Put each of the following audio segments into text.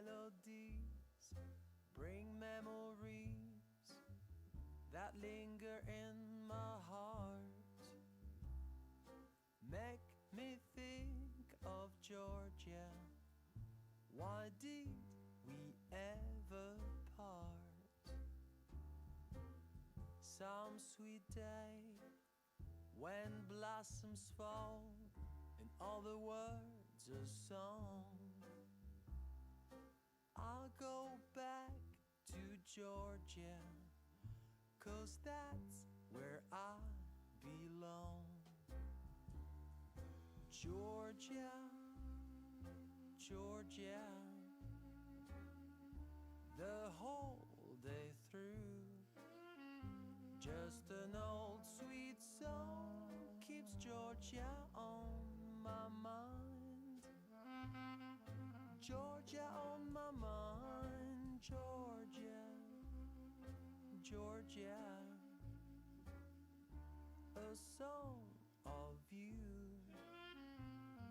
melodies bring memories that linger in my heart. Make me think of Georgia. Why did we ever part? Some sweet day when blossoms fall and all the words are song, I'll go back to Georgia, 'cause that's where I belong. Georgia, Georgia, the whole day through, just an old sweet song keeps Georgia on my mind. Georgia on my mind, Georgia, Georgia, a song of you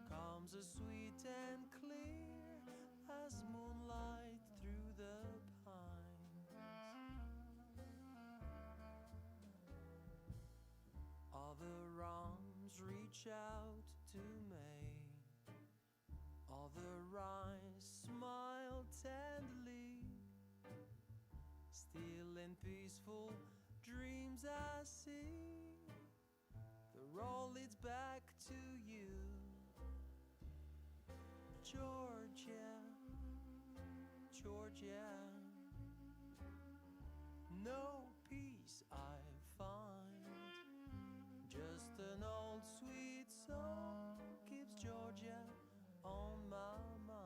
comes as sweet and clear as moonlight through the pines. Other arms reach out to me, other eyes smile tenderly. Still in peaceful dreams I see the road leads back to you. Georgia, Georgia, no peace I find, just an old sweet song keeps Georgia on my mind.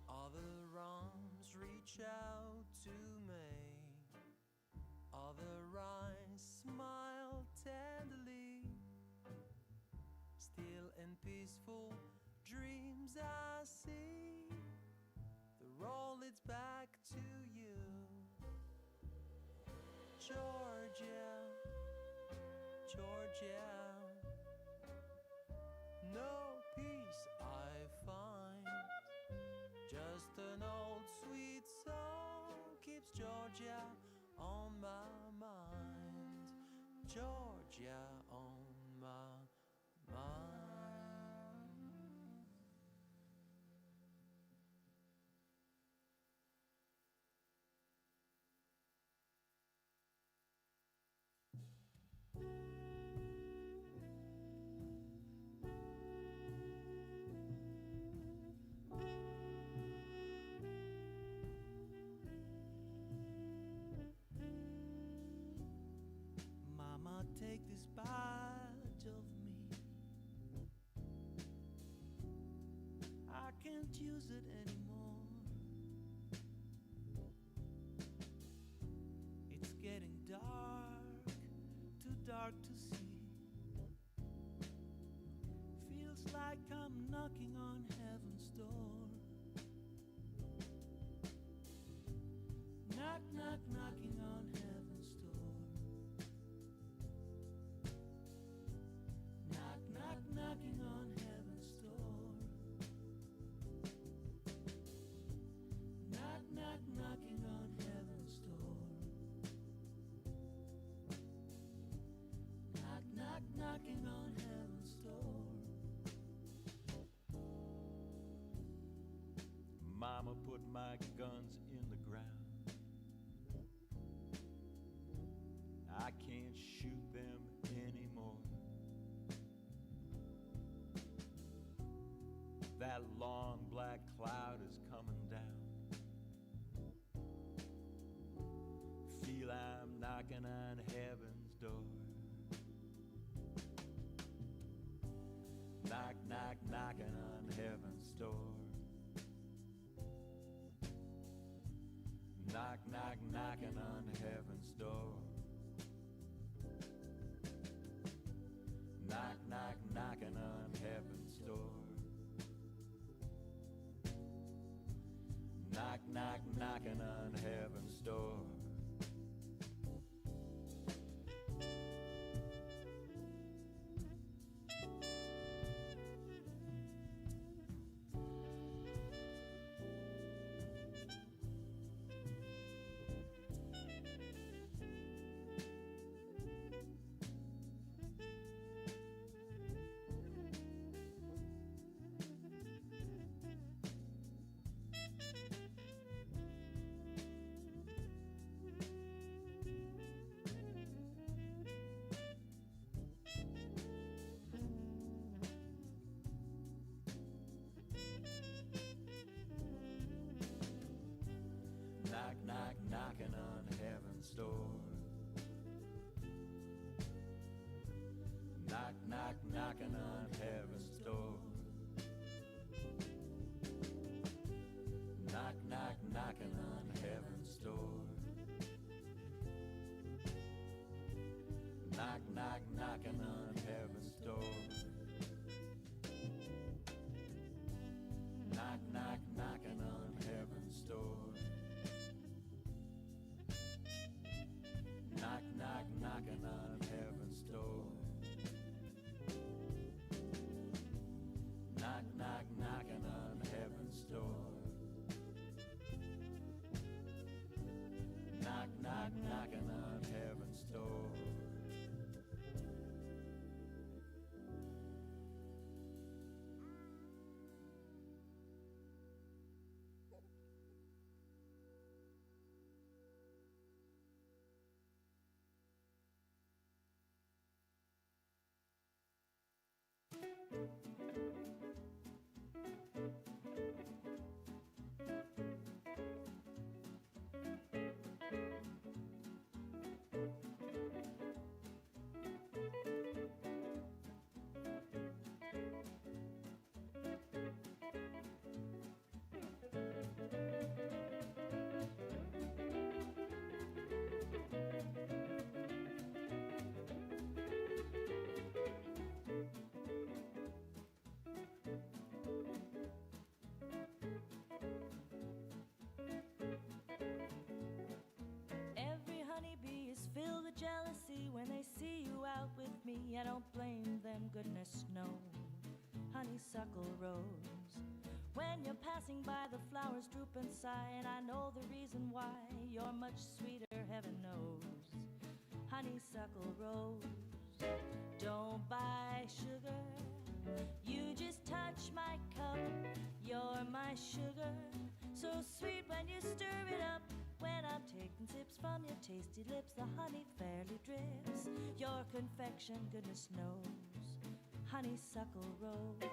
Other arms reach out to me, other eyes smile tenderly. Still in peaceful dreams I see the road leads back to you. Georgia, Georgia, no peace I find, just an old sweet song keeps Georgia on my mind. Georgia on my mind. Mama, take this badge of me. I can't use it anymore. It's getting dark, too dark to see. Feels like I'm knocking on heaven's door. Knock, knock, knocking on heaven's door. Knock, knocking on heaven's door. Knock, knock, knocking on heaven's door. Knock, knock, knocking on heaven's door. Mama put my guns in the ground. I can't shoot them anymore. That long black cloud is coming down. knocking on heaven's door. Knock, knock, knocking on heaven's door. Knock, knock, knocking on heaven's door. Knock, knock, knocking on heaven's door. Knock, knock, knocking on heaven's door. Knock, knock, knocking on heaven's door. Knock, knock, knocking on heaven's door. Knock, knock, knocking on heaven's door. Knock, knock, knocking on heaven's door. Knock, knock, knocking on heaven's door. Knock, knock, knocking on heaven's door. Knock, knock, knocking on heaven's door. Knock, knock, knocking on heaven's door. Filled with jealousy when they see you out with me. I don't blame them, goodness no. Honeysuckle rose. When you're passing by, the flowers droop and sigh, and I know the reason why. You're much sweeter, heaven knows. Honeysuckle rose. Don't buy sugar, you just touch my cup. You're my sugar, so sweet when you stir it up. When I'm taking sips from your tasty lips, the honey fairly drips. Your confection, goodness knows, honeysuckle rose.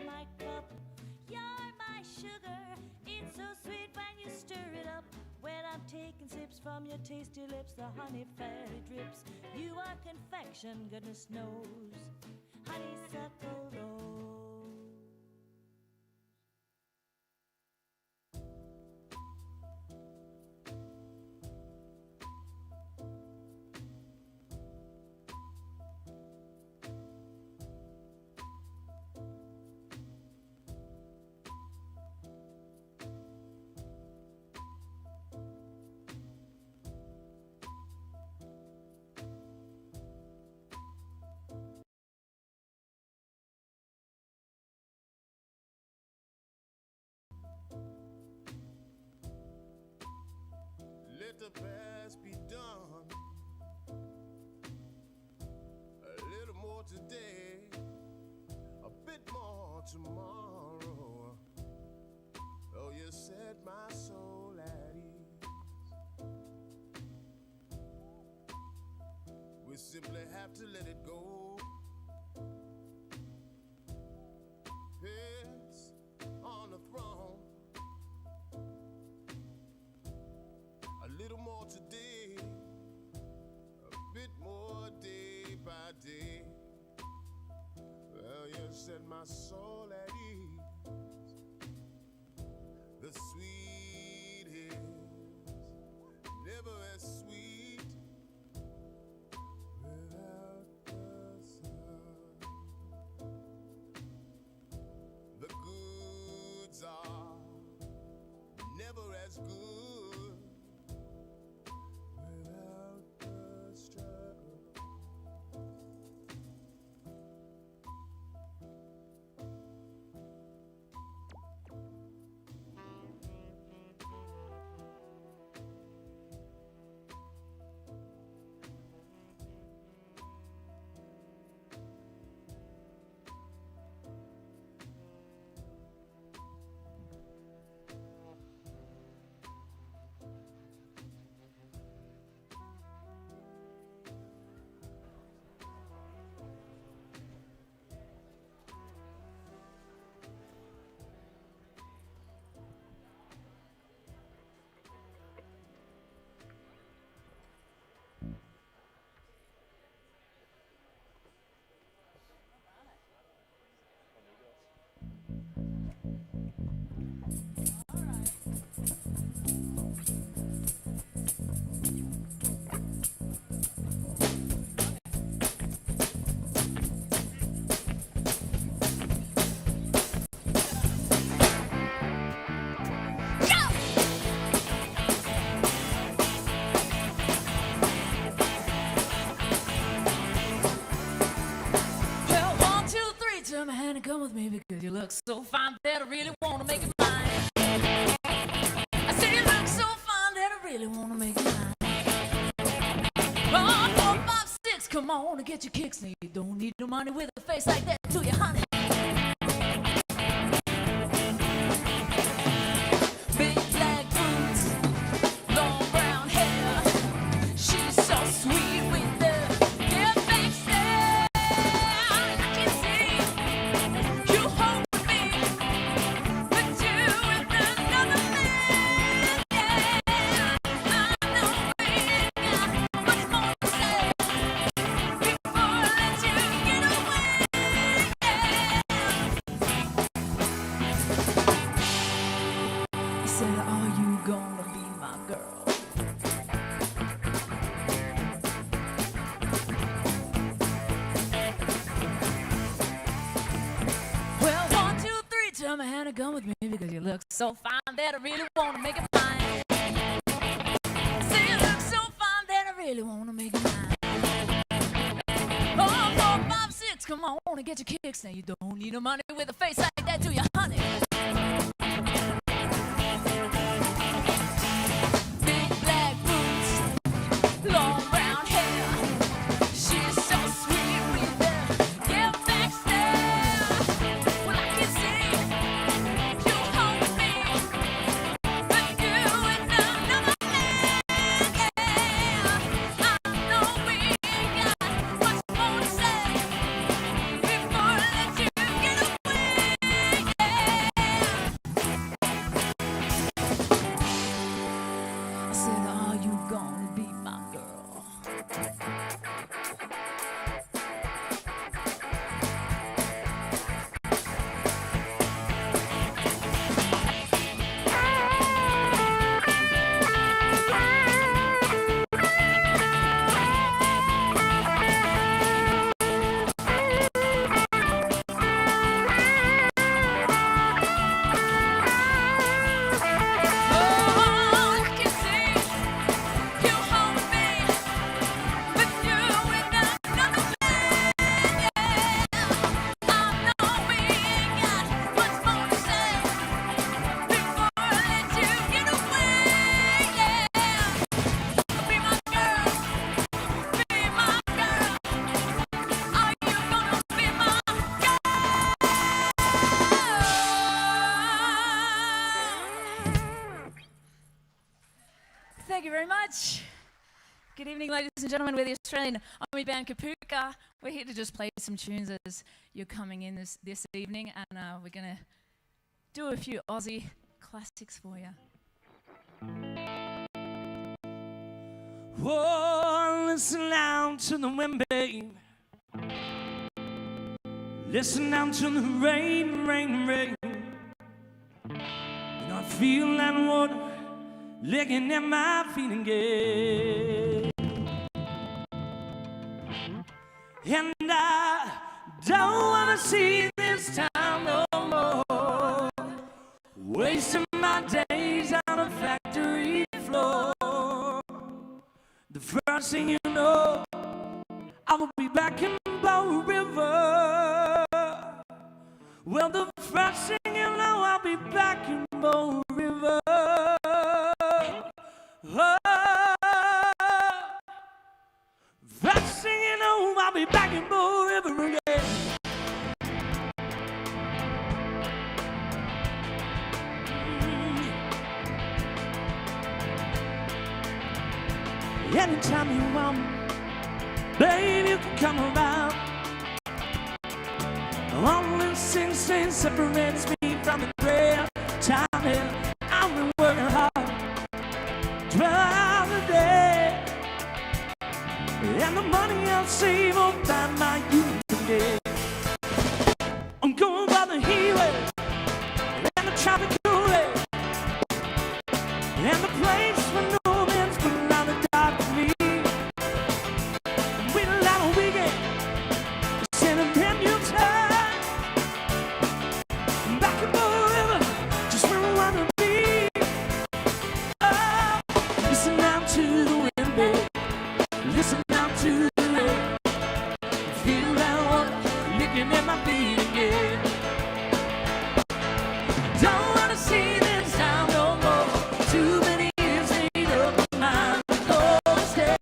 My cup, you're my sugar. It's so sweet when you stir it up. When I'm taking sips from your tasty lips, the honey fairly drips. You are confection, goodness knows, honeysuckle rose. today, a bit more tomorrow. Oh, you set my soul at ease. We simply have to let it go. It's on the throne. A little more today, a bit more day by day. Well, you set my soul at ease. The sweet is never as sweet without the sun. The goods are never as good without the struggle. Turn my hand and come with me because you look so fine that I really want to make it mine. I say you look so fine that I really want to make it mine. Oh, 4, 5, 6, come on and get your kicks. Now you don't need no money with a face like that, do you, honey? Big black boots, long brown hair. She's so sweet with the get back stare. I can see you home with me, but you with another man. Yeah, I know we ain't got much more to say before I let you get away. He said, are you gonna be my girl? Well, 1, 2, 3, turn my hand and come with me because you look so fine that I really want to make it mine. Say you look so fine that I really want to make it mine. Oh, 4, 5, 6, come on and get your kicks. Now you don't need no money with a face like that, do you, honey? Big black boots, long brown hair. She's so sweet with the get back stare. Well, I can see you home with me, but you and another man. Yeah, I know we ain't got much more to say before I let you get away. Yeah. Thank you very much. Good evening, ladies and gentlemen. We're the Australian Army band Kapooka. We're here to just play some tunes as you're coming in this evening, and we're going to do a few Aussie classics for you. Oh, listen out to the wind, babe. Listen out to the rain, rain, rain. And I feel that water licking at my feet again. And I don't want to see this time no more, wasting my days on a factory floor. The first thing you know, I will be back in Bow River. Well, the first thing you know, I'll be back in Bow River. Oh, first thing you know, I'll be back in Bow River again. Anytime you want, baby, you can come around. Only thing separates me from the prayer time. I've been working hard 12 hours a day, and the money I'll save will buy my youth today. I'm going by the highway and the tropical way, and the place for no man's put around the dark for me. We allow a weekend to send a brand new time back in Bow River, just where I wanna be. Oh, listen out to the wind, babe. Listen out to the rain. Feel that water licking at my feet again. Don't wanna see this town no more. Too many years made up my mind to go stay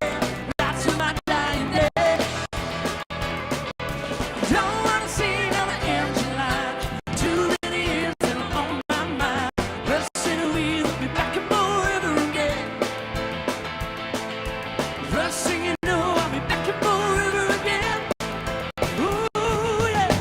right to my dying day. Don't wanna see another engine light. Too many years and on my mind. Rushing away, we'll be back in Bow River again. First thing you know, I'll be back in Bow River again. Ooh, yeah.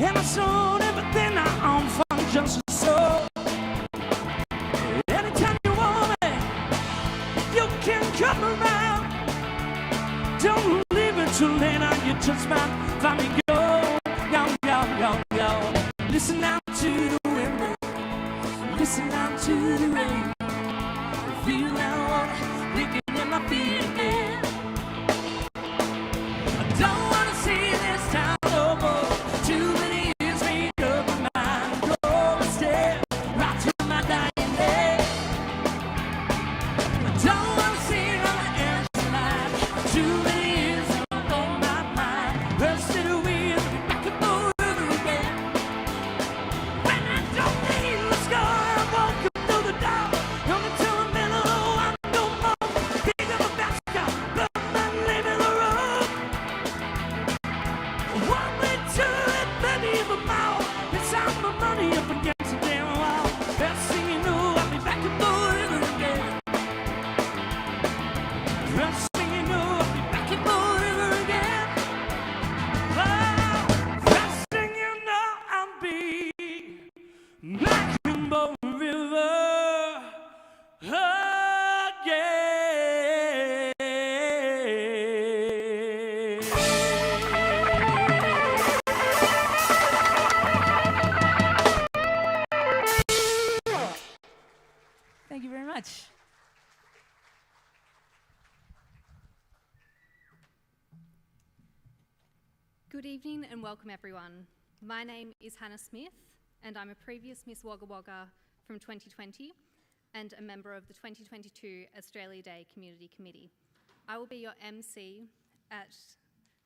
And I sold everything I own from just a soul. Anytime you want me, you can come around. Don't leave it too late, or you just might find me go. Yo, yo, yo, yo. Listen out to the wind, listen out to the rain. Feel that water licking in my feet again. I don't wanna see this town no more. Too many years made up my mind. Go and stay right to my dying day. I don't wanna see another engine light. Too many years on my mind. Rusted away, back in Bow River again. When I don't need the scar, I walk up through the door. Only till the middle, oh, I'm no more. Good evening and welcome everyone. My name is Hannah Smith and I'm a previous Miss Wagga Wagga from 2020 and a member of the 2022 Australia Day Community Committee. I will be your MC at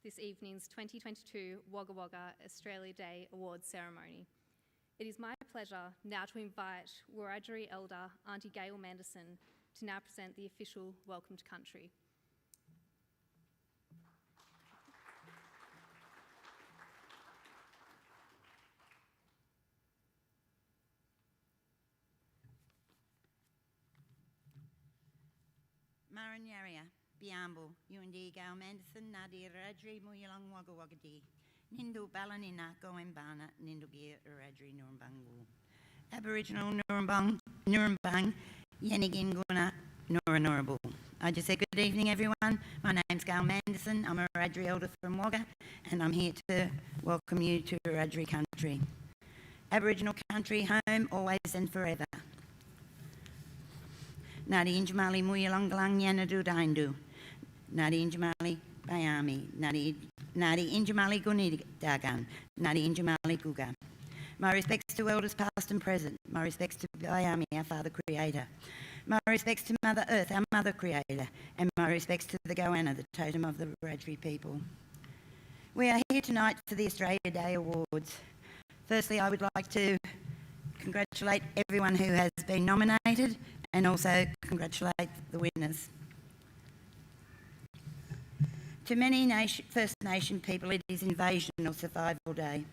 this evening's 2022 Wagga Wagga Australia Day Awards ceremony. It is my pleasure now to invite Wiradjuri Elder Auntie Gail Manderson to now present the official Welcome to Country. Maranyaria, Biambo, Yundi Gail Manderson, Nadia Radri, Muyalong Wagga Wagga Dee, Nindu Balanina, Goembana, Nindugia Radri, Nurumbangu. Aboriginal Nurrumbang, Yeniginguna, Nuranurabu. I just say good evening, everyone. My name's Gail Manderson. I'm a Wiradjuri elder from Wagga, and I'm here to welcome you to Wiradjuri country. Aboriginal country, home, always and forever. Nadi Injamali Muyalongalang Yanadu Daindu. Nadi Injamali Bayami. Nadi Injamali Guni Dagan. Nadi Injamali Guga. My respects to elders past and present. My respects to Bayami, our Father Creator. My respects to Mother Earth, our Mother Creator. And my respects to the Goanna, the totem of the Wiradjuri people. We are here tonight for the Australia Day Awards. Firstly, I would like to congratulate everyone who has been nominated and also congratulate the winners. To many First Nation people, it is Invasion or Survival Day.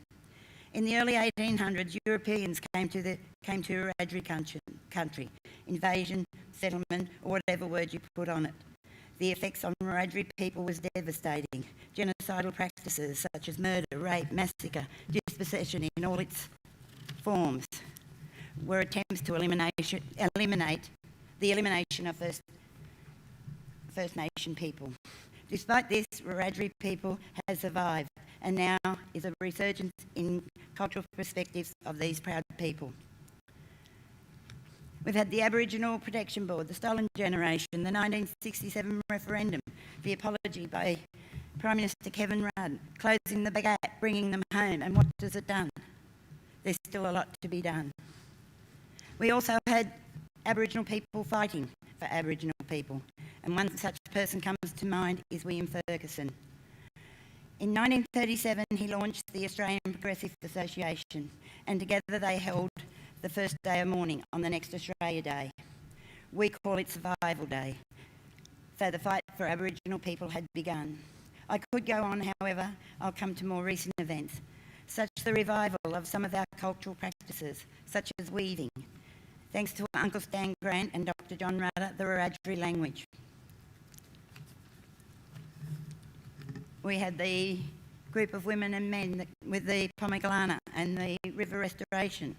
In the early 1800s, Europeans came to Wiradjuri country. Invasion, settlement, or whatever word you put on it. The effects on Wiradjuri people was devastating. Genocidal practices such as murder, rape, massacre, dispossession in all its forms were attempts to eliminate the elimination of First Nation people. Despite this, Wiradjuri people has survived, and now is a resurgence in cultural perspectives of these proud people. We've had the Aboriginal Protection Board, the Stolen Generation, the 1967 referendum, the apology by Prime Minister Kevin Rudd, closing the gap, bringing them home, and what has it done? There's still a lot to be done. We also had Aboriginal people fighting for Aboriginal people, and one such person comes to mind is William Ferguson. In 1937, he launched the Australian Progressive Association, and together they held the first day of mourning on the next Australia Day. We call it Survival Day. So the fight for Aboriginal people had begun. I could go on, however, I'll come to more recent events, such as the revival of some of our cultural practices, such as weaving, thanks to Uncle Stan Grant and Dr. John Rudder, the Wiradjuri language. We had the group of women and men with the Pomegalana and the river restoration.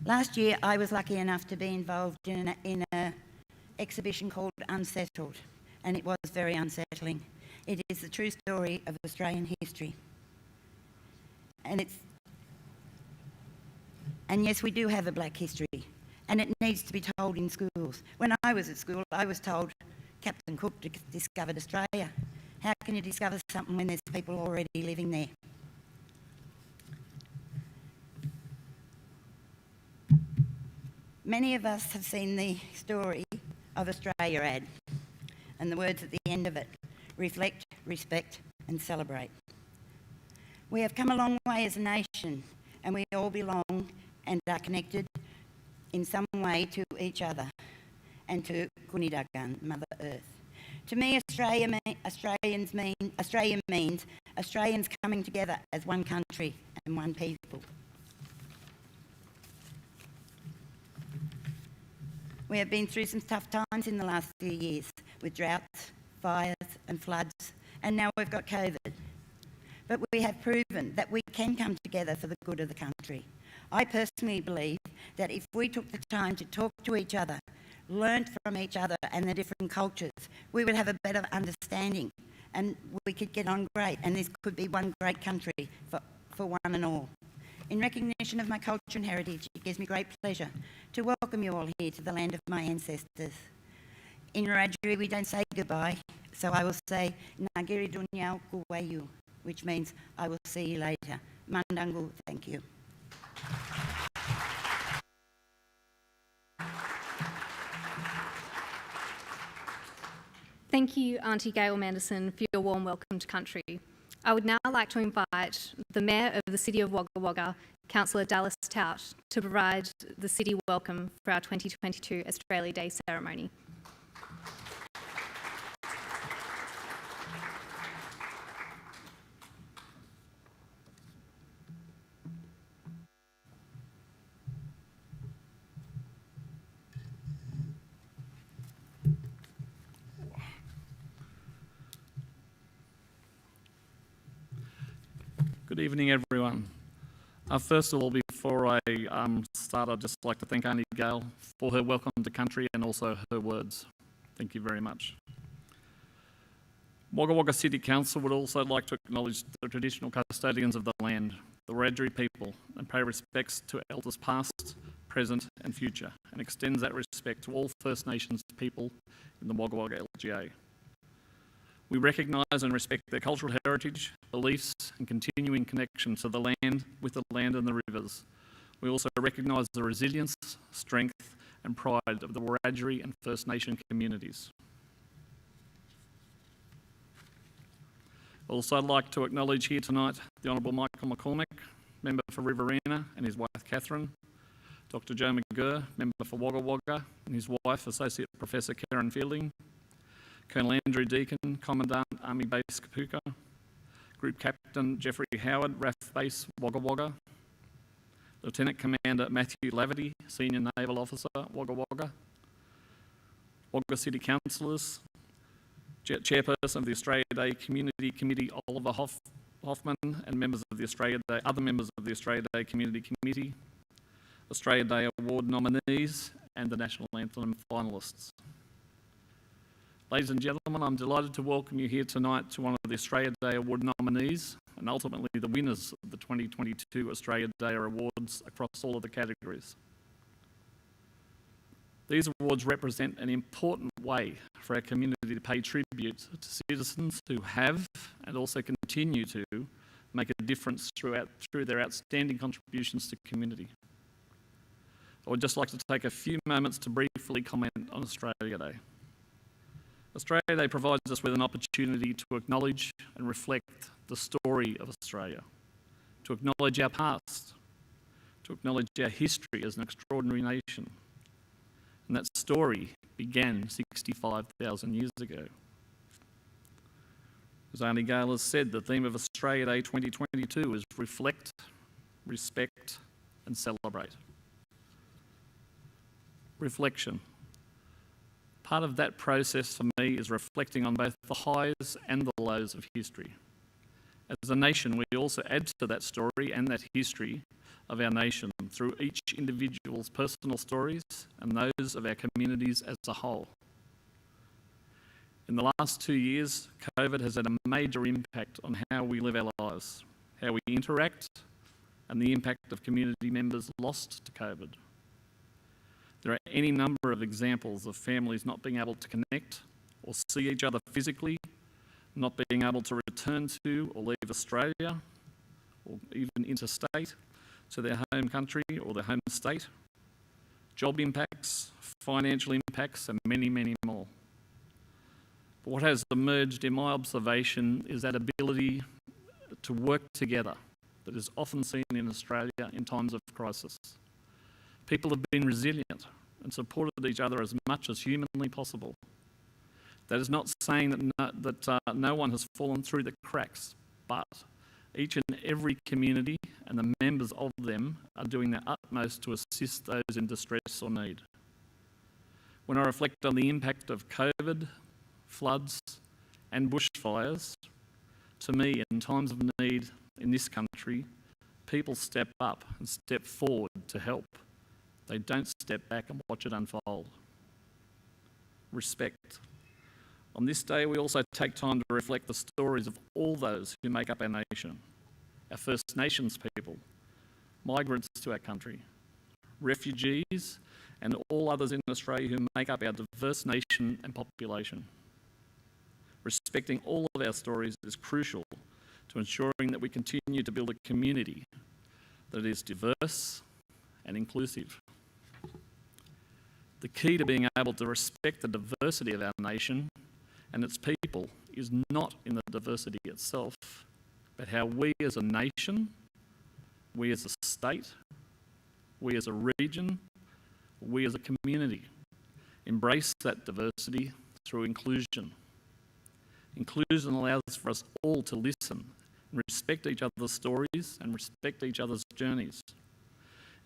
Last year, I was lucky enough to be involved in an exhibition called Unsettled, and it was very unsettling. It is the true story of Australian history. And yes, we do have a black history, and it needs to be told in schools. When I was at school, I was told Captain Cook discovered Australia. How can you discover something when there's people already living there? Many of us have seen the story of Australia ad, and the words at the end of it: reflect, respect, and celebrate. We have come a long way as a nation, and we all belong and are connected in some way to each other and to Kunidagan, Mother Earth. To me, Australia means Australians coming together as one country and one people. We have been through some tough times in the last few years with droughts, fires and floods, and now we've got COVID. But we have proven that we can come together for the good of the country. I personally believe that if we took the time to talk to each other, learnt from each other and the different cultures, we would have a better understanding and we could get on great, and this could be one great country for one and all. In recognition of my culture and heritage, it gives me great pleasure to welcome you all here to the land of my ancestors. In Wiradjuri, we don't say goodbye, So I will say, Nagiri Dunyao Kuwayu, which means I will see you later. Mandangu, thank you. Thank you, Auntie Gail Manderson, for your warm welcome to country. I would now like to invite the Mayor of the City of Wagga Wagga, Councillor Dallas Tout, to provide the city welcome for our 2022 Australia Day ceremony. Good evening, everyone. First of all, before I start, I'd just like to thank Auntie Gail for her welcome to country and also her words. Thank you very much. Wagga Wagga City Council would also like to acknowledge the traditional custodians of the land, the Wiradjuri people, and pay respects to elders past, present and future, and extends that respect to all First Nations people in the Wagga Wagga LGA. We recognise and respect their cultural heritage, beliefs and continuing connection to the land, with the land and the rivers. We also recognise the resilience, strength and pride of the Wiradjuri and First Nation communities. I'd also like to acknowledge here tonight the Honourable Michael McCormack, Member for Riverina, and his wife Catherine, Dr Joe McGurr, Member for Wagga Wagga, and his wife Associate Professor Karen Fielding, Colonel Andrew Deacon, Commandant Army Base Kapooka, Group Captain Jeffrey Howard, RAF Base Wagga Wagga, Lieutenant Commander Matthew Laverty, Senior Naval Officer Wagga Wagga, Wagga City Councillors, Chairperson of the Australia Day Community Committee Oliver Hoffman, and members of the other members of the Australia Day Community Committee, Australia Day Award nominees, and the National Anthem finalists. Ladies and gentlemen, I'm delighted to welcome you here tonight to one of the Australia Day Award nominees and ultimately the winners of the 2022 Australia Day Awards across all of the categories. These awards represent an important way for our community to pay tribute to citizens who have and also continue to make a difference through their outstanding contributions to community. I would just like to take a few moments to briefly comment on Australia Day. Australia Day provides us with an opportunity to acknowledge and reflect the story of Australia, to acknowledge our past, to acknowledge our history as an extraordinary nation. And that story began 65,000 years ago. As Auntie Gail has said, the theme of Australia Day 2022 is reflect, respect and celebrate. Reflection. Part of that process for me is reflecting on both the highs and the lows of history. As a nation, we also add to that story and that history of our nation through each individual's personal stories and those of our communities as a whole. In the last 2 years, COVID has had a major impact on how we live our lives, how we interact, and the impact of community members lost to COVID. There are any number of examples of families not being able to connect or see each other physically, not being able to return to or leave Australia, or even interstate to their home country or their home state, job impacts, financial impacts, and many, many more. But what has emerged in my observation is that ability to work together that is often seen in Australia in times of crisis. People have been resilient and supported each other as much as humanly possible. That is not saying that no one has fallen through the cracks, but each and every community and the members of them are doing their utmost to assist those in distress or need. When I reflect on the impact of COVID, floods and bushfires, to me, in times of need in this country, people step up and step forward to help. They don't step back and watch it unfold. Respect. On this day, we also take time to reflect the stories of all those who make up our nation, our First Nations people, migrants to our country, refugees, and all others in Australia who make up our diverse nation and population. Respecting all of our stories is crucial to ensuring that we continue to build a community that is diverse and inclusive. The key to being able to respect the diversity of our nation and its people is not in the diversity itself, but how we as a nation, we as a state, we as a region, we as a community embrace that diversity through inclusion. Inclusion allows for us all to listen and respect each other's stories and respect each other's journeys.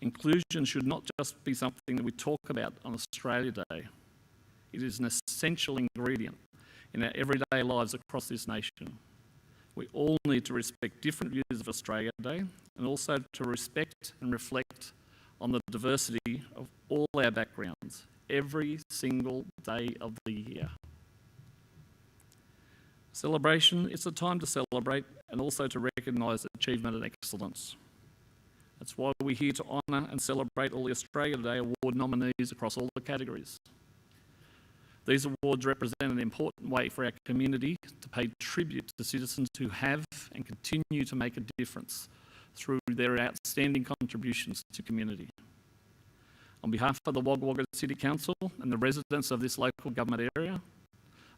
Inclusion should not just be something that we talk about on Australia Day. It is an essential ingredient in our everyday lives across this nation. We all need to respect different views of Australia Day and also to respect and reflect on the diversity of all our backgrounds every single day of the year. Celebration is a time to celebrate and also to recognise achievement and excellence. That's why we're here to honour and celebrate all the Australia Day Award nominees across all the categories. These awards represent an important way for our community to pay tribute to citizens who have and continue to make a difference through their outstanding contributions to community. On behalf of the Wagga Wagga City Council and the residents of this local government area,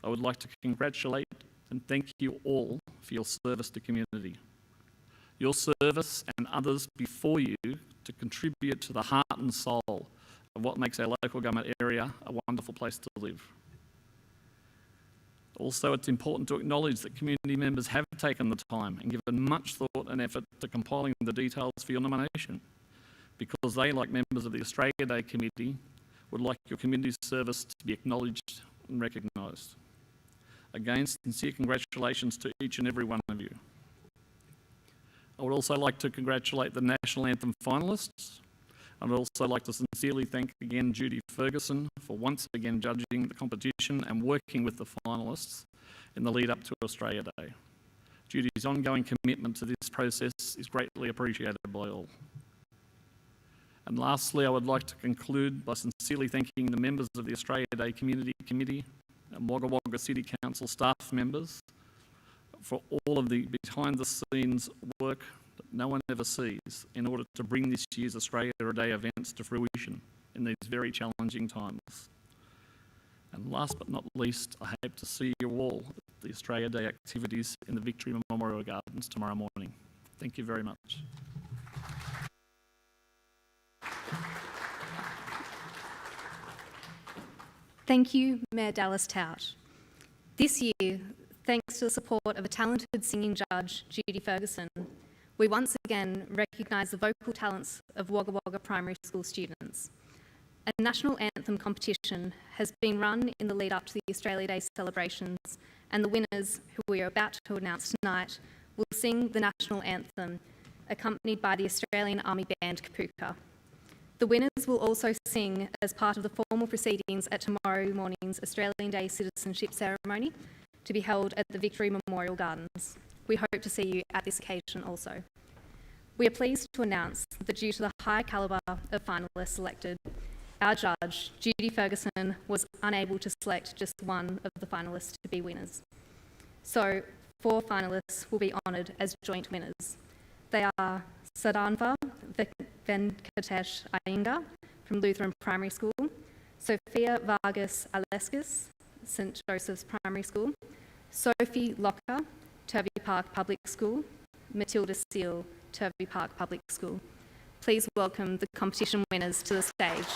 I would like to congratulate and thank you all for your service to community. Your service and others before you to contribute to the heart and soul of what makes our local government area a wonderful place to live. Also, it's important to acknowledge that community members have taken the time and given much thought and effort to compiling the details for your nomination, because they, like members of the Australia Day Committee, would like your community service to be acknowledged and recognised. Again, sincere congratulations to each and every one of you. I would also like to congratulate the National Anthem finalists. I'd also like to sincerely thank again Judy Ferguson for once again judging the competition and working with the finalists in the lead up to Australia Day. Judy's ongoing commitment to this process is greatly appreciated by all. And lastly, I would like to conclude by sincerely thanking the members of the Australia Day Community Committee and Wagga Wagga City Council staff members for all of the behind-the-scenes work that no one ever sees in order to bring this year's Australia Day events to fruition in these very challenging times. And last but not least, I hope to see you all at the Australia Day activities in the Victory Memorial Gardens tomorrow morning. Thank you very much. Thank you, Mayor Dallas Tout. This year, thanks to the support of a talented singing judge, Judy Ferguson, we once again recognise the vocal talents of Wagga Wagga primary school students. A national anthem competition has been run in the lead up to the Australia Day celebrations, and the winners, who we are about to announce tonight, will sing the national anthem, accompanied by the Australian Army Band Kapooka. The winners will also sing as part of the formal proceedings at tomorrow morning's Australian Day citizenship ceremony to be held at the Victory Memorial Gardens. We hope to see you at this occasion also. We are pleased to announce that due to the high calibre of finalists selected, our judge, Judy Ferguson, was unable to select just one of the finalists to be winners. So 4 finalists will be honoured as joint winners. They are Sadanva Venkatesh Iyengar from Lutheran Primary School, Sophia Vargas Aleskis, St Joseph's Primary School, Sophie Locker, Turvey Park Public School, Matilda Seal, Turvey Park Public School. Please welcome the competition winners to the stage.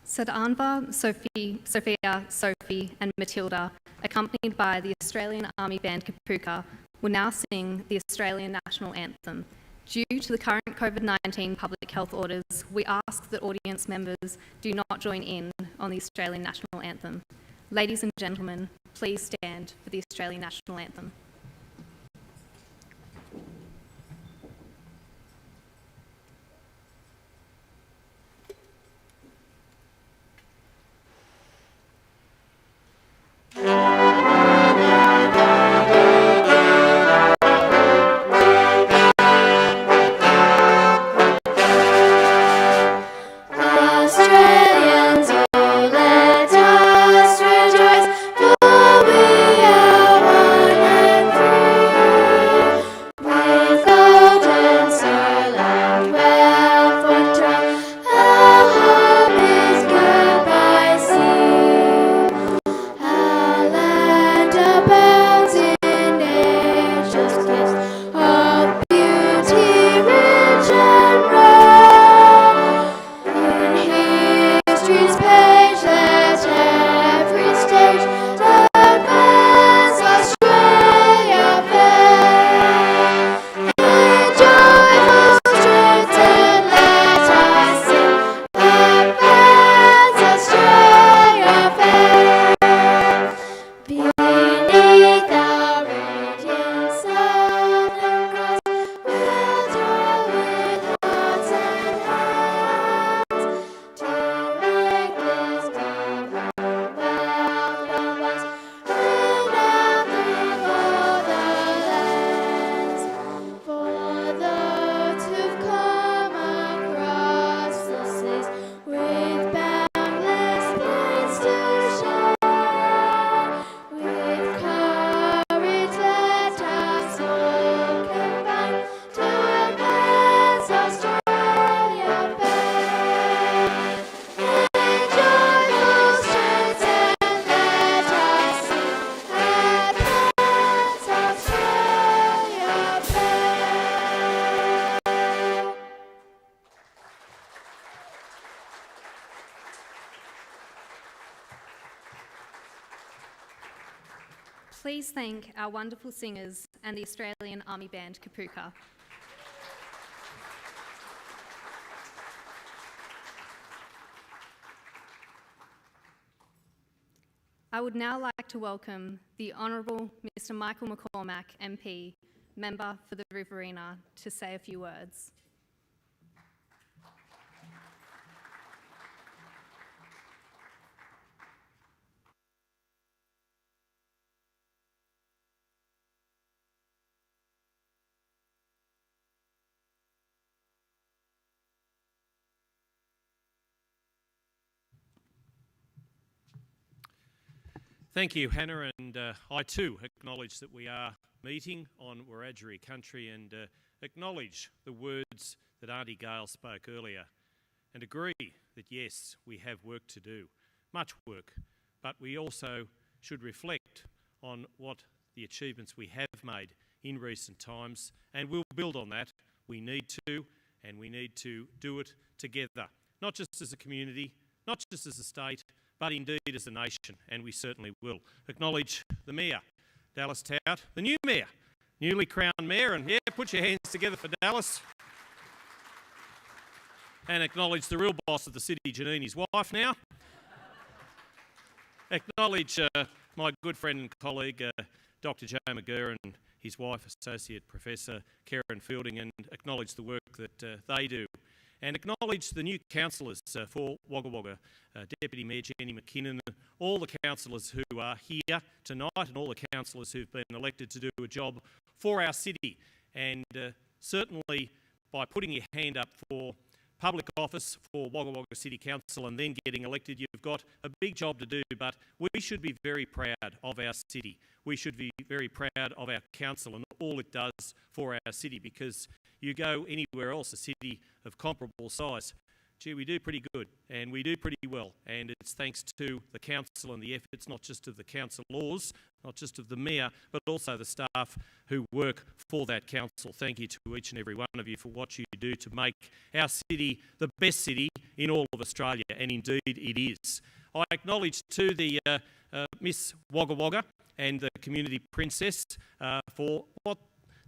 Sadanva, Sophia, Sophie and Matilda, accompanied by the Australian Army Band Kapooka, will now sing the Australian National Anthem. Due to the current COVID-19 public health orders, we ask that audience members do not join in on the Australian National Anthem. Ladies and gentlemen, please stand for the Australian National Anthem. please thank our wonderful singers and the Australian Army Band Kapooka. I would now like to welcome the Honourable Mr Michael McCormack MP, Member for the Riverina, to say a few words. Thank you, Hannah, and I too acknowledge that we are meeting on Wiradjuri country and acknowledge the words that Auntie Gail spoke earlier and agree that yes, we have work to do, much work, but we also should reflect on what the achievements we have made in recent times, and we'll build on that. We need to, and we need to do it together, not just as a community, not just as a state, but indeed as a nation, and we certainly will. Acknowledge the Mayor, Dallas Tout, the new Mayor, newly crowned Mayor, and yeah, put your hands together for Dallas. And acknowledge the real boss of the city, Janini's wife now. Acknowledge my good friend and colleague, Dr Joe McGurr, and his wife, Associate Professor Karen Fielding, and acknowledge the work that they do. And acknowledge the new councillors for Wagga Wagga, Deputy Mayor Jenny McKinnon, all the councillors who are here tonight and all the councillors who've been elected to do a job for our city. And certainly by putting your hand up for public office for Wagga Wagga City Council and then getting elected, you've got a big job to do, but we should be very proud of our city. We should be very proud of our council and all it does for our city, because you go anywhere else, a city of comparable size, gee, we do pretty good and we do pretty well, and it's thanks to the council and the efforts not just of the councillors, not just of the mayor, but also the staff who work for that council. Thank you to each and every one of you for what you do to make our city the best city in all of Australia, and indeed it is. I acknowledge too the Miss Wagga Wagga and the Community Princess for what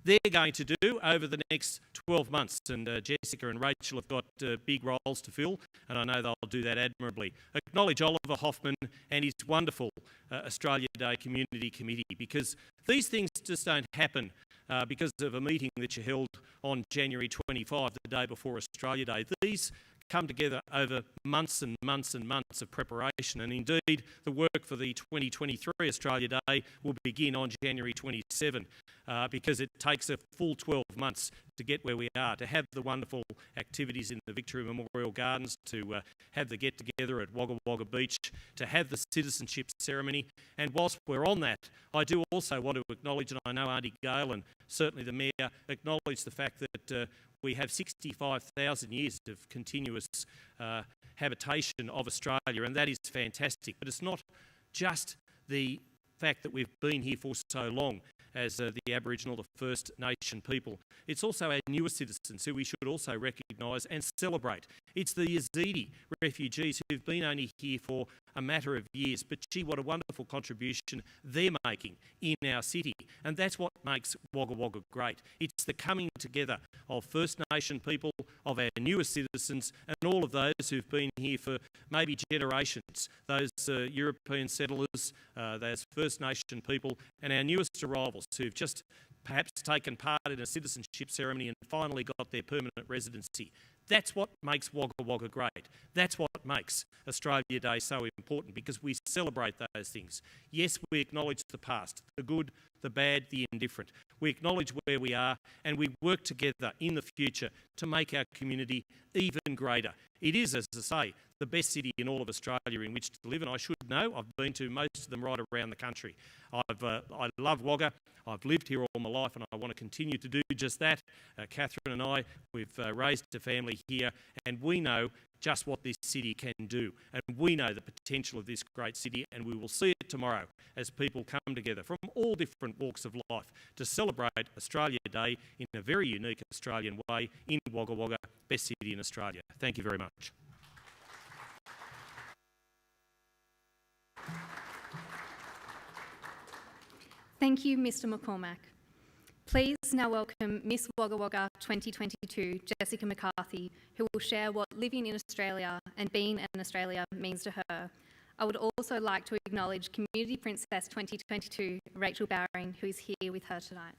they're going to do over the next 12 months. And Jessica and Rachel have got big roles to fill, and I know they'll do that admirably. Acknowledge Oliver Hoffman and his wonderful Australia Day Community Committee, because these things just don't happen because of a meeting that you held on January 25, the day before Australia Day. These come together over months and months and months of preparation, and indeed the work for the 2023 Australia Day will begin on January 27 because it takes a full 12 months to get where we are, to have the wonderful activities in the Victory Memorial Gardens, to have the get-together at Wagga Wagga Beach, to have the citizenship ceremony. And whilst we're on that, I do also want to acknowledge, and I know Auntie Gail and certainly the Mayor acknowledge the fact that we have 65,000 years of continuous habitation of Australia, and that is fantastic. But it's not just the fact that we've been here for so long as the Aboriginal, the First Nation people. It's also our newer citizens who we should also recognise and celebrate. It's the Yazidi refugees who've been only here for a matter of years, but gee, what a wonderful contribution they're making in our city. And that's what makes Wagga Wagga great. It's the coming together of First Nation people, of our newer citizens, and all of those who've been here for maybe generations, those European settlers, those First Nation people, and our newest arrivals who've just perhaps taken part in a citizenship ceremony and finally got their permanent residency. That's what makes Wagga Wagga great. That's what makes Australia Day so important, because we celebrate those things. Yes, we acknowledge the past, the good, the bad, the indifferent. We acknowledge where we are, and we work together in the future to make our community even greater. It is, as I say, the best city in all of Australia in which to live, and I should know. I've been to most of them right around the country. I love Wagga. I've lived here all my life, and I want to continue to do just that. Catherine and I, we've raised a family here, and we know just what this city can do, and we know the potential of this great city, and we will see it tomorrow as people come together from all different walks of life to celebrate Australia Day in a very unique Australian way in Wagga Wagga, best city in Australia. Thank you very much. Thank you, Mr. McCormack. Please now welcome Miss Wagga Wagga 2022, Jessica McCarthy, who will share what living in Australia and being an Australia means to her. I would also like to acknowledge Community Princess 2022, Rachel Bowring, who is here with her tonight.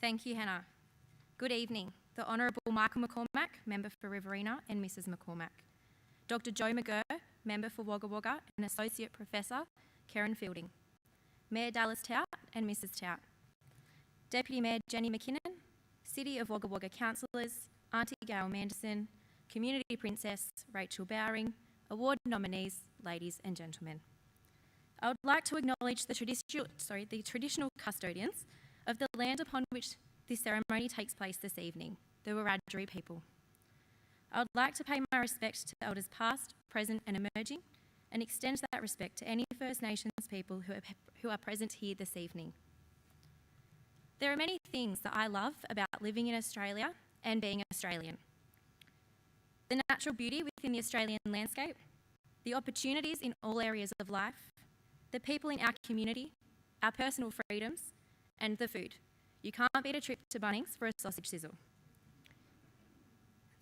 Thank you, Hannah. Good evening. The Honourable Michael McCormack, Member for Riverina, and Mrs McCormack. Dr Joe McGurr, Member for Wagga Wagga, and Associate Professor Karen Fielding. Mayor Dallas Tout and Mrs Tout. Deputy Mayor Jenny McKinnon, City of Wagga Wagga Councillors, Auntie Gail Manderson, Community Princess Rachel Bowring, award nominees, ladies and gentlemen. I would like to acknowledge the traditional custodians of the land upon which this ceremony takes place this evening, the Wiradjuri people. I would like to pay my respect to elders past, present and emerging, and extend that respect to any First Nations people who are present here this evening. There are many things that I love about living in Australia and being Australian. The natural beauty within the Australian landscape, the opportunities in all areas of life, the people in our community, our personal freedoms, and the food. You can't beat a trip to Bunnings for a sausage sizzle.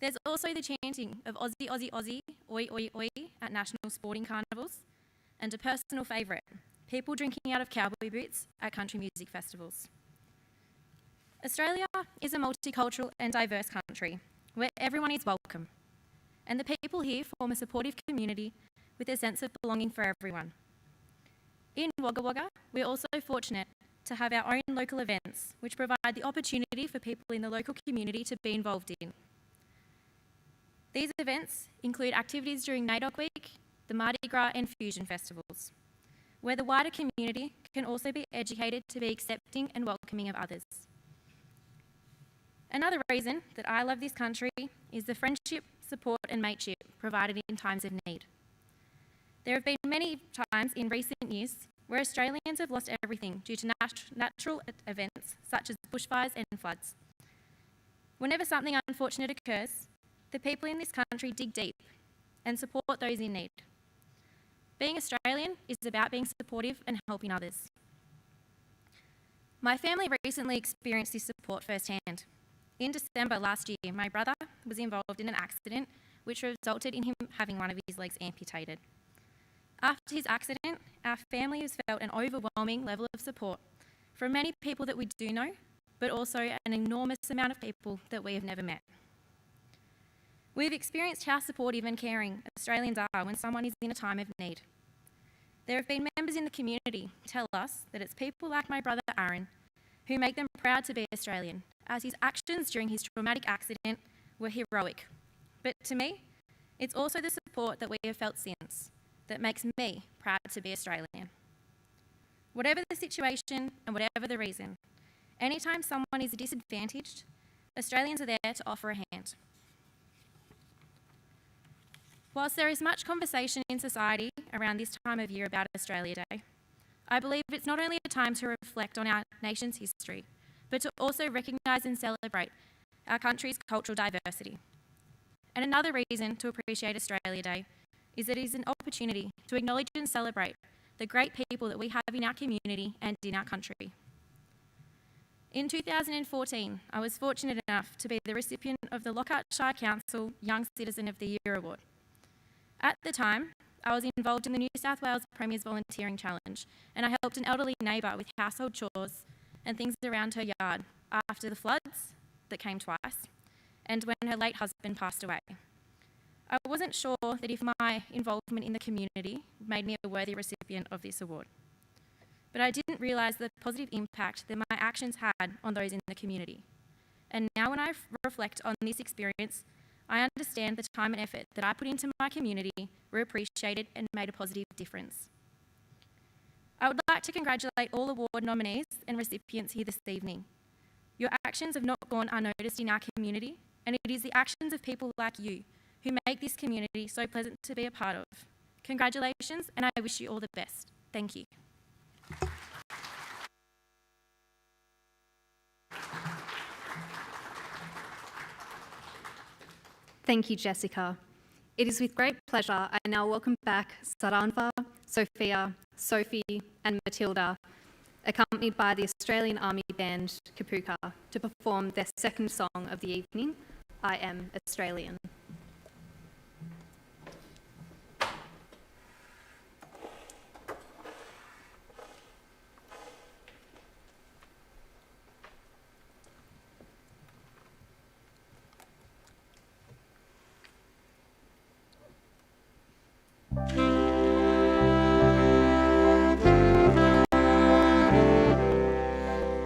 There's also the chanting of Aussie, Aussie, Aussie, oi, oi, oi at national sporting carnivals, and a personal favourite, people drinking out of cowboy boots at country music festivals. Australia is a multicultural and diverse country where everyone is welcome, and the people here form a supportive community with a sense of belonging for everyone. In Wagga Wagga, we're also fortunate to have our own local events, which provide the opportunity for people in the local community to be involved in. These events include activities during NAIDOC Week, the Mardi Gras and Fusion festivals, where the wider community can also be educated to be accepting and welcoming of others. Another reason that I love this country is the friendship, support and mateship provided in times of need. There have been many times in recent years where Australians have lost everything due to natural events such as bushfires and floods. Whenever something unfortunate occurs, the people in this country dig deep and support those in need. Being Australian is about being supportive and helping others. My family recently experienced this support firsthand. In December last year, my brother was involved in an accident which resulted in him having one of his legs amputated. After his accident, our family has felt an overwhelming level of support from many people that we do know, but also an enormous amount of people that we have never met. We've experienced how supportive and caring Australians are when someone is in a time of need. There have been members in the community tell us that it's people like my brother Aaron who make them proud to be Australian, as his actions during his traumatic accident were heroic. But to me, it's also the support that we have felt since that makes me proud to be Australian. Whatever the situation and whatever the reason, anytime someone is disadvantaged, Australians are there to offer a hand. Whilst there is much conversation in society around this time of year about Australia Day, I believe it's not only a time to reflect on our nation's history, but to also recognise and celebrate our country's cultural diversity. And another reason to appreciate Australia Day is that it is an opportunity to acknowledge and celebrate the great people that we have in our community and in our country. In 2014, I was fortunate enough to be the recipient of the Lockhart Shire Council Young Citizen of the Year Award. At the time, I was involved in the New South Wales Premier's Volunteering Challenge, and I helped an elderly neighbour with household chores and things around her yard after the floods that came twice, and when her late husband passed away. I wasn't sure that if my involvement in the community made me a worthy recipient of this award. But I didn't realise the positive impact that my actions had on those in the community. And now when I reflect on this experience, I understand the time and effort that I put into my community were appreciated and made a positive difference. I would like to congratulate all award nominees and recipients here this evening. Your actions have not gone unnoticed in our community, and it is the actions of people like you who make this community so pleasant to be a part of. Congratulations, and I wish you all the best. Thank you. Thank you, Jessica. It is with great pleasure I now welcome back Saranva, Sophia, Sophie and Matilda, accompanied by the Australian Army Band Kapooka, to perform their second song of the evening, I Am Australian.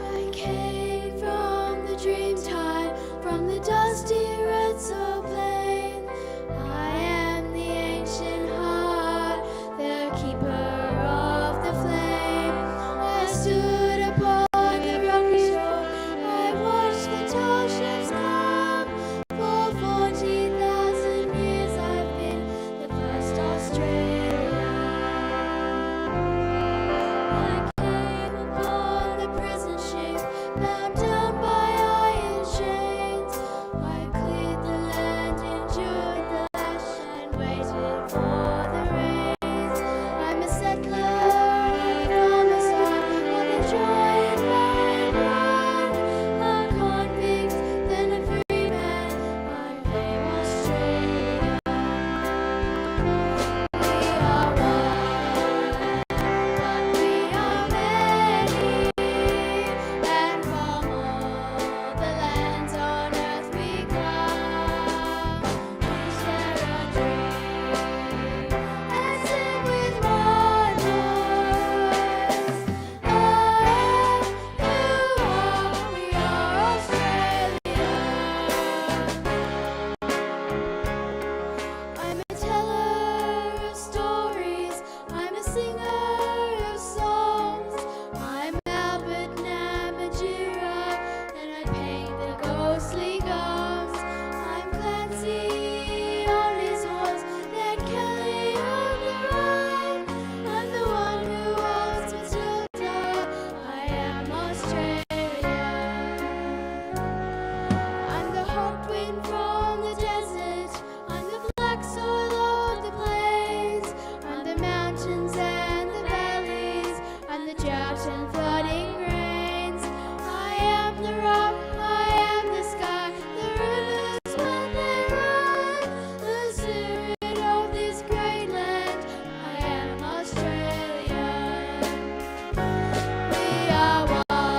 I came from the dreamtime, from the dusty red soil plain. I am the ancient heart, the keeper of the flame. I stood upon the rocky shore, I watched the tall ships come. For 40,000 years I've been the first Australian. I came upon the prison ship, bound down by iron chains. I cleared the land, endured the lash, and waited for the rains. I'm a settler on the farmer's farm, on the dry and barren ground. A convict, then a free man, my name Australia. We are one, but we are many, and from all the lands on earth we come. We share a dream and sing with one voice. I, you are, we are Australia. I'm a teller of stories, I'm a singer of songs. I'm Albert Namatjira, and I paint the ghostly gums. I'm Clancy on his horse, Ned Kelly on the run. I'm the one who owns Matilda, I am Australia. I'm the hot wind from the desert, I'm the black soil of the plains, I'm the mountains and the valleys, I'm the drought and flooding rains. I am the rock, I am the sky, the rivers when they run, the spirit of this great land, I am Australia. We are one,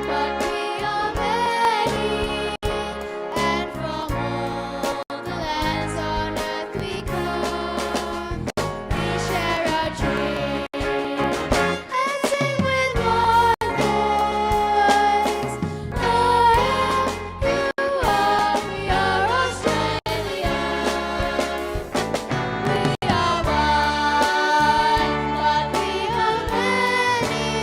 but we are many, and from all the lands on earth we come. We share a dream and sing with one voice. I am, you are, we are Australia. We are one, but we are many,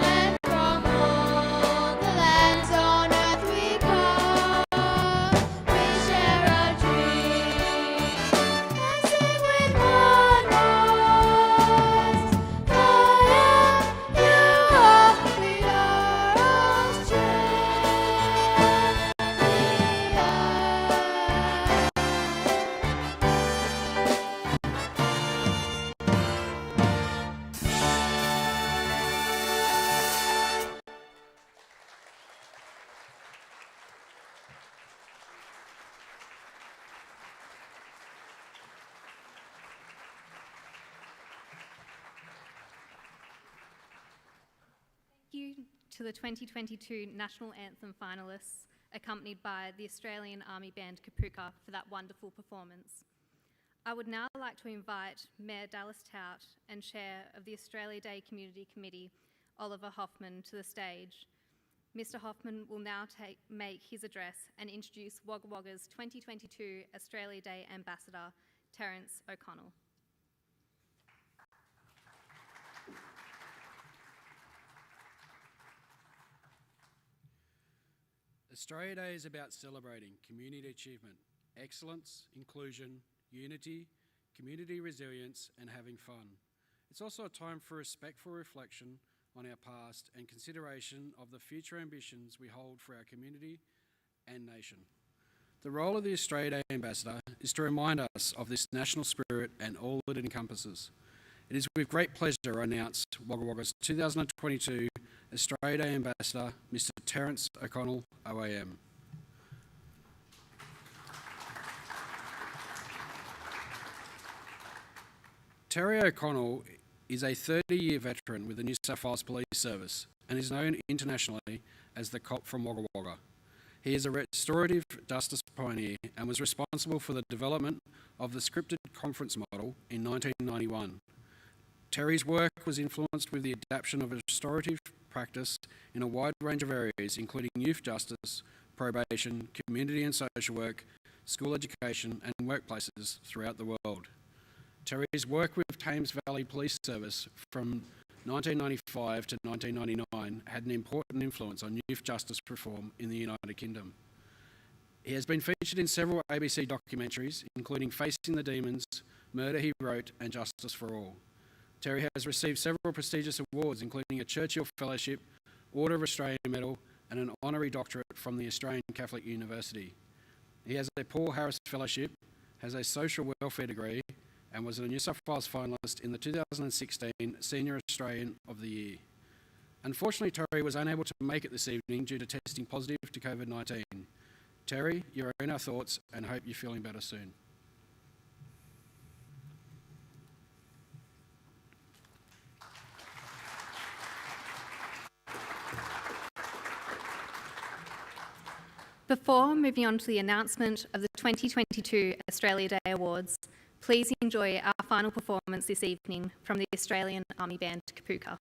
and from all the lands on earth we come. We share a dream and sing with one voice. I am, you are, we are Thank you to the 2022 National Anthem finalists, accompanied by the Australian Army Band Kapooka, for that wonderful performance. I would now like to invite Mayor Dallas Tout and Chair of the Australia Day Community Committee, Oliver Hoffman, to the stage. Mr. Hoffman will now make his address and introduce Wagga Wagga's 2022 Australia Day Ambassador, Terence O'Connell. Australia Day is about celebrating community achievement, excellence, inclusion, unity, community resilience, and having fun. It's also a time for respectful reflection on our past and consideration of the future ambitions we hold for our community and nation. The role of the Australia Day Ambassador is to remind us of this national spirit and all that it encompasses. It is with great pleasure I announce Wagga Wagga's 2022 Australia Day Ambassador, Mr. Terence O'Connell, OAM. Terry O'Connell is a 30-year veteran with the New South Wales Police Service and is known internationally as the cop from Wagga Wagga. He is a restorative justice pioneer and was responsible for the development of the scripted conference model in 1991. Terry's work was influenced with the adaptation of a restorative practice in a wide range of areas, including youth justice, probation, community and social work, school education and workplaces throughout the world. Terry's work with Thames Valley Police Service from 1995 to 1999 had an important influence on youth justice reform in the United Kingdom. He has been featured in several ABC documentaries, including Facing the Demons, Murder He Wrote and Justice for All. Terry has received several prestigious awards, including a Churchill Fellowship, Order of Australia Medal and an honorary doctorate from the Australian Catholic University. He has a Paul Harris Fellowship, has a social welfare degree and was a New South Wales finalist in the 2016 Senior Australian of the Year. Unfortunately, Terry was unable to make it this evening due to testing positive to COVID-19. Terry, you're in our thoughts and hope you're feeling better soon. Before moving on to the announcement of the 2022 Australia Day Awards, please enjoy our final performance this evening from the Australian Army Band Kapooka.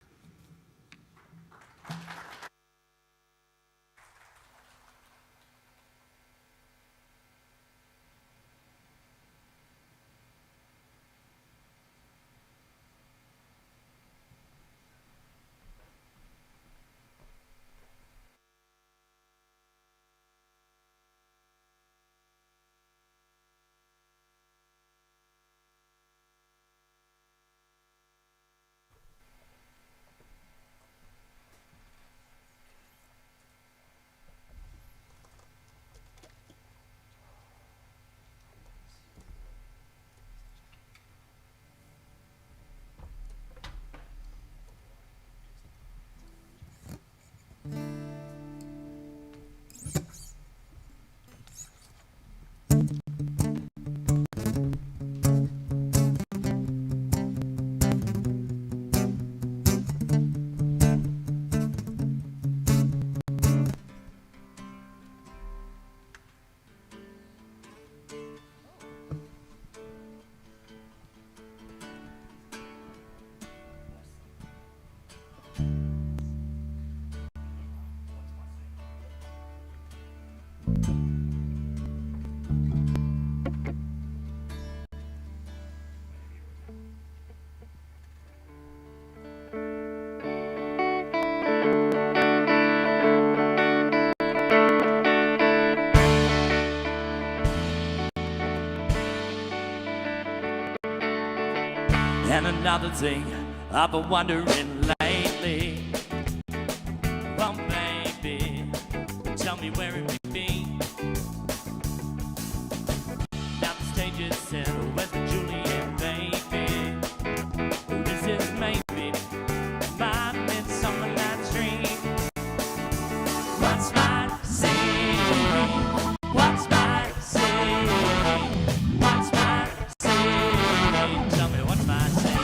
And another thing I've been wondering lately, well baby, tell me where it may be. Now the stage is set, where's the Juliet baby? This is maybe my midsummer night's dream. What's my scene? What's my scene? What's my scene? Tell me what's my scene?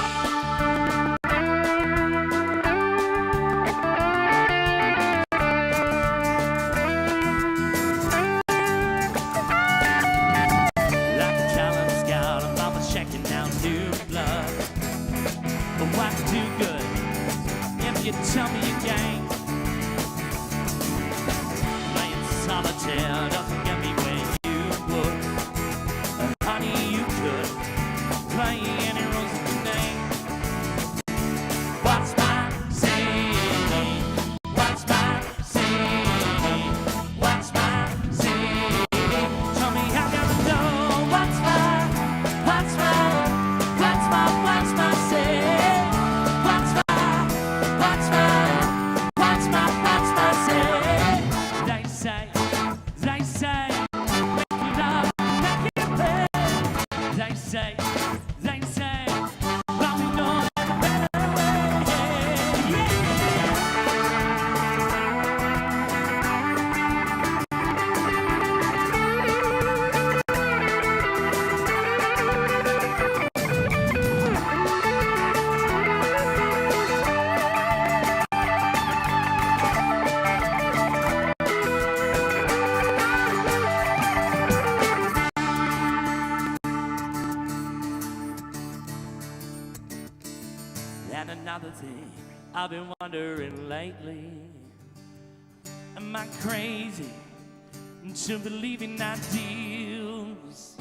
And another thing I've been wondering lately, am I crazy to believe in ideals?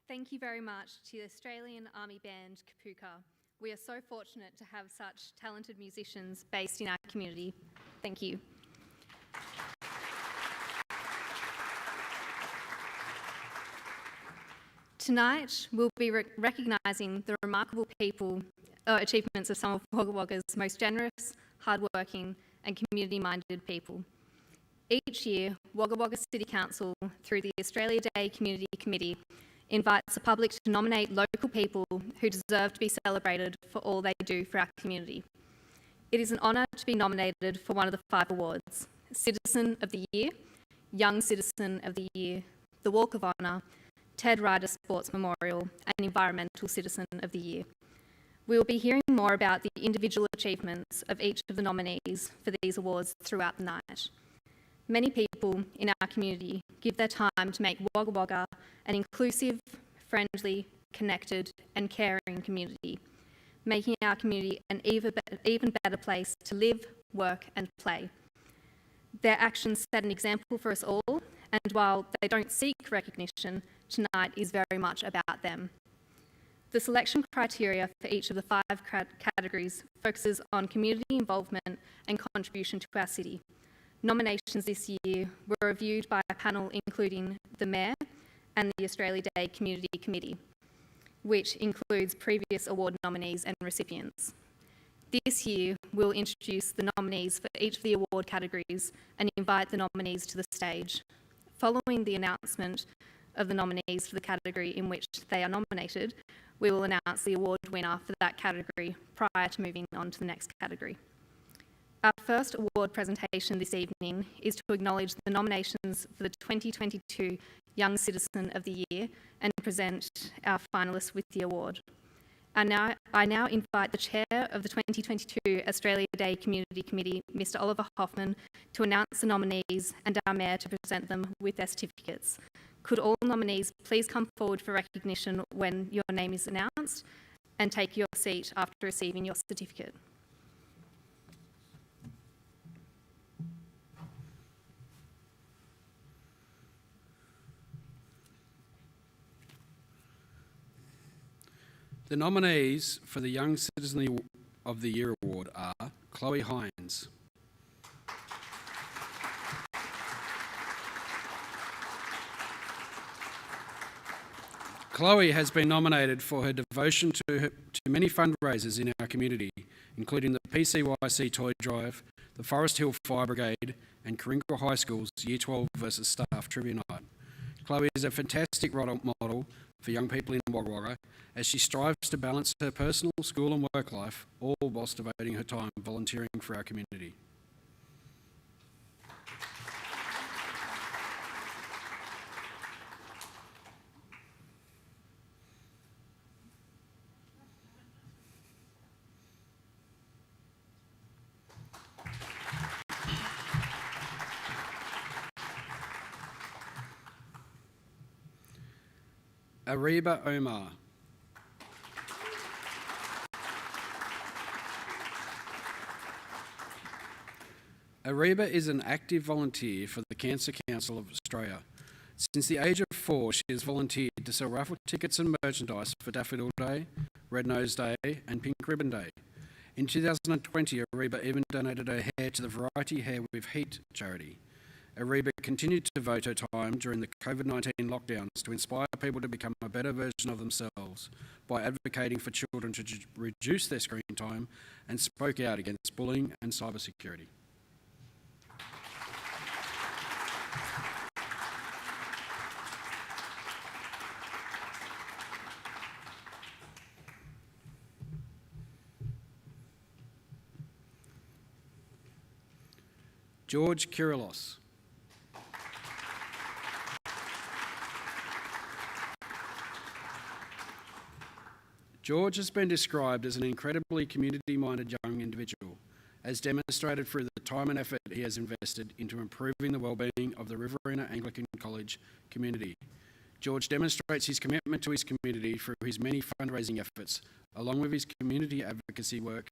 Thank you very much to the Australian Army Band Kapooka. We are so fortunate to have such talented musicians based in our community. Thank you. Tonight, we'll be recognising the remarkable achievements of some of Wagga Wagga's most generous, hardworking and community-minded people. Each year, Wagga Wagga City Council, through the Australia Day Community Committee, invites the public to nominate local people who deserve to be celebrated for all they do for our community. It is an honour to be nominated for one of the 5 awards: Citizen of the Year, Young Citizen of the Year, the Walk of Honour, Ted Ryder Sports Memorial and Environmental Citizen of the Year. We will be hearing more about the individual achievements of each of the nominees for these awards throughout the night. Many people in our community give their time to make Wagga Wagga an inclusive, friendly, connected and caring community, making our community an even better place to live, work and play. Their actions set an example for us all, and while they don't seek recognition, tonight is very much about them. The selection criteria for each of the 5 categories focuses on community involvement and contribution to our city. Nominations this year were reviewed by a panel including the Mayor and the Australia Day Community Committee, which includes previous award nominees and recipients. This year, we'll introduce the nominees for each of the award categories and invite the nominees to the stage. Following the announcement of the nominees for the category in which they are nominated, we will announce the award winner for that category prior to moving on to the next category. Our first award presentation this evening is to acknowledge the nominations for the 2022 Young Citizen of the Year and present our finalists with the award. I now invite the Chair of the 2022 Australia Day Community Committee, Mr. Oliver Hoffman, to announce the nominees and our Mayor to present them with their certificates. Could all nominees please come forward for recognition when your name is announced and take your seat after receiving your certificate. The nominees for the Young Citizen of the Year Award are Chloe Hines, Chloe has been nominated for her devotion to many fundraisers in our community, including the PCYC Toy Drive, the Forest Hill Fire Brigade and Coringa High School's Year 12 versus Staff Trivia Night. Chloe is a fantastic role model for young people in Wagga Wagga as she strives to balance her personal, school and work life, all whilst devoting her time volunteering for our community. Ariba Omar. Ariba is an active volunteer for the Cancer Council of Australia. Since the age of 4, she has volunteered to sell raffle tickets and merchandise for Daffodil Day, Red Nose Day and Pink Ribbon Day. In 2020, Ariba even donated her hair to the Variety Hair with Heat charity. Ariba continued to devote her time during the COVID-19 lockdowns to inspire people to become a better version of themselves by advocating for children to reduce their screen time and spoke out against bullying and cybersecurity. George Kyrillos. George has been described as an incredibly community-minded young individual, as demonstrated through the time and effort he has invested into improving the well-being of the Riverina Anglican College community. George demonstrates his commitment to his community through his many fundraising efforts, along with his community advocacy work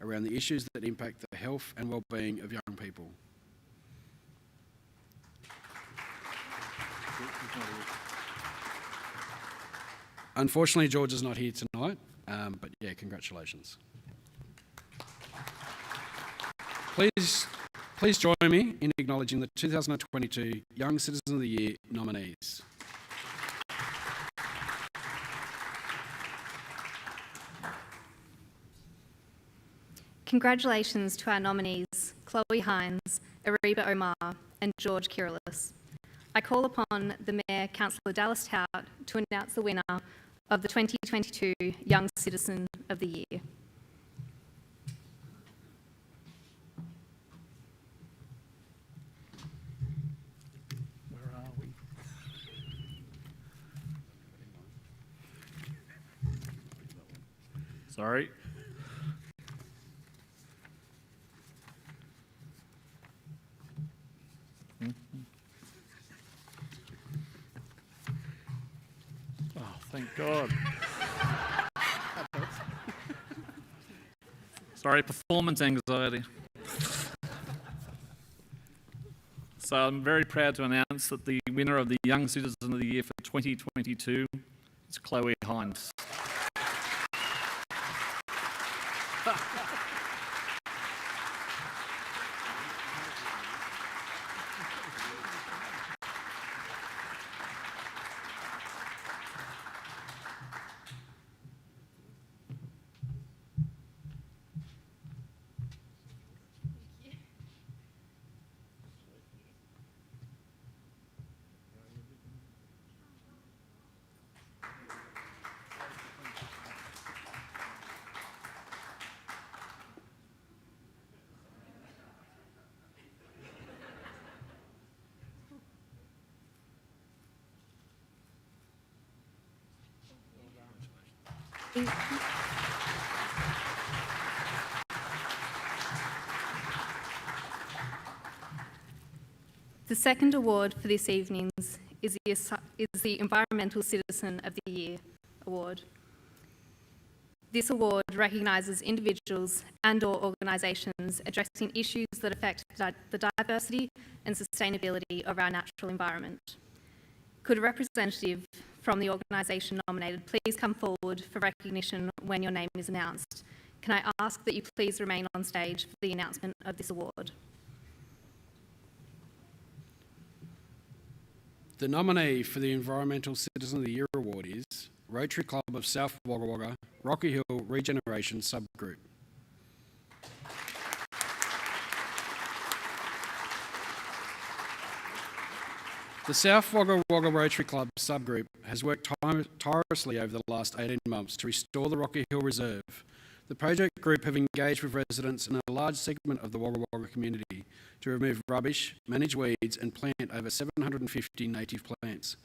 around the issues that impact the health and well-being of young people. Unfortunately, George is not here tonight, but yeah, congratulations. Please join me in acknowledging the 2022 Young Citizen of the Year nominees. Congratulations to our nominees, Chloe Hines, Ariba Omar and George Kirilis. I call upon the Mayor, Councillor Dallas Tout, to announce the winner of the 2022 Young Citizen of the Year. Where are we? Sorry. Oh, thank God. Sorry, performance anxiety. So I'm very proud to announce that the winner of the Young Citizen of the Year for 2022 is Chloe Hines. The second award for this evening is the Environmental Citizen of the Year award. This award recognises individuals and/or organisations addressing issues that affect the diversity and sustainability of our natural environment. Could a representative from the organisation nominated please come forward for recognition when your name is announced? Can I ask that you please remain on stage for the announcement of this award? The nominee for the Environmental Citizen of the Year award is Rotary Club of South Wagga Wagga, Rocky Hill Regeneration Subgroup. The South Wagga Wagga Rotary Club subgroup has worked tirelessly over the last 18 months to restore the Rocky Hill Reserve. The project group have engaged with residents in a large segment of the Wagga Wagga community to remove rubbish, manage weeds and plant over 750 native plants.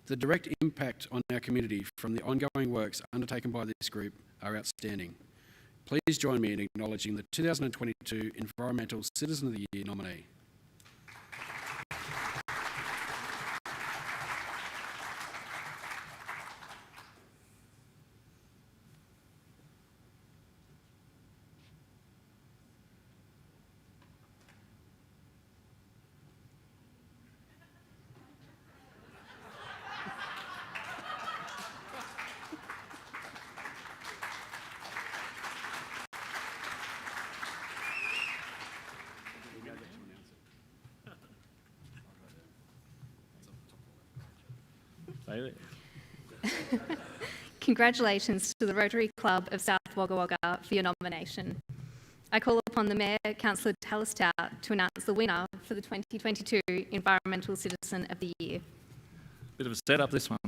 The direct impact on our community from the ongoing works undertaken by this group are outstanding. Please join me in acknowledging the 2022 Environmental Citizen of the Year nominee. Congratulations to the Rotary Club of South Wagga Wagga for your nomination. I call upon the Mayor, Councillor Dallas Tout, to announce the winner for the 2022 Environmental Citizen of the Year. Bit of a setup, this one.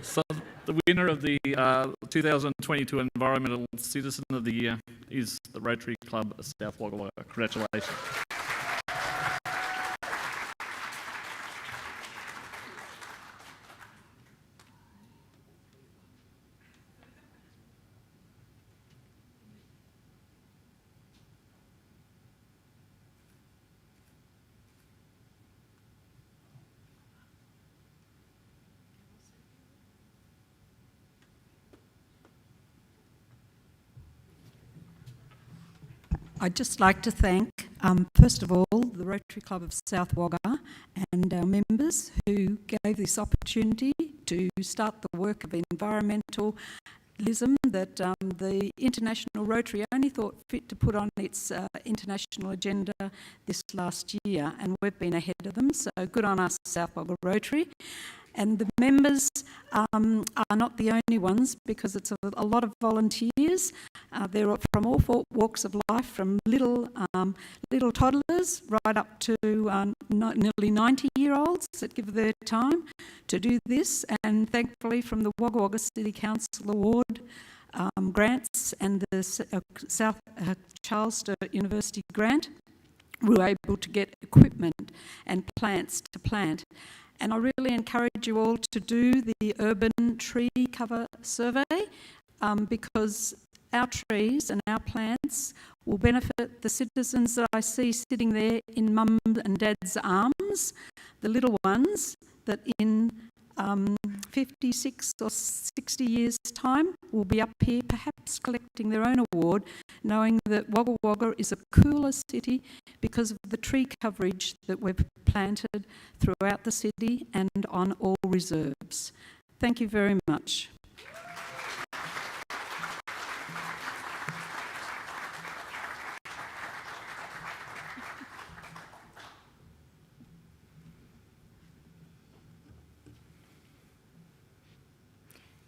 So the winner of the 2022 Environmental Citizen of the Year is the Rotary Club of South Wagga Wagga. Congratulations. I'd just like to thank, first of all, the Rotary Club of South Wagga and our members who gave this opportunity to start the work of environmentalism that the International Rotary only thought fit to put on its international agenda this last year, and we've been ahead of them, so good on us, South Wagga Rotary. And the members are not the only ones, because it's a lot of volunteers. They're from all walks of life, from little toddlers right up to nearly 90-year-olds that give their time to do this. And thankfully, from the Wagga Wagga City Council Award grants and the South Charles Sturt University grant, we were able to get equipment and plants to plant. And I really encourage you all to do the urban tree cover survey, because our trees and our plants will benefit the citizens that I see sitting there in mum and dad's arms, the little ones that in 56 or 60 years' time will be up here perhaps collecting their own award, knowing that Wagga Wagga is a cooler city because of the tree coverage that we've planted throughout the city and on all reserves. Thank you very much.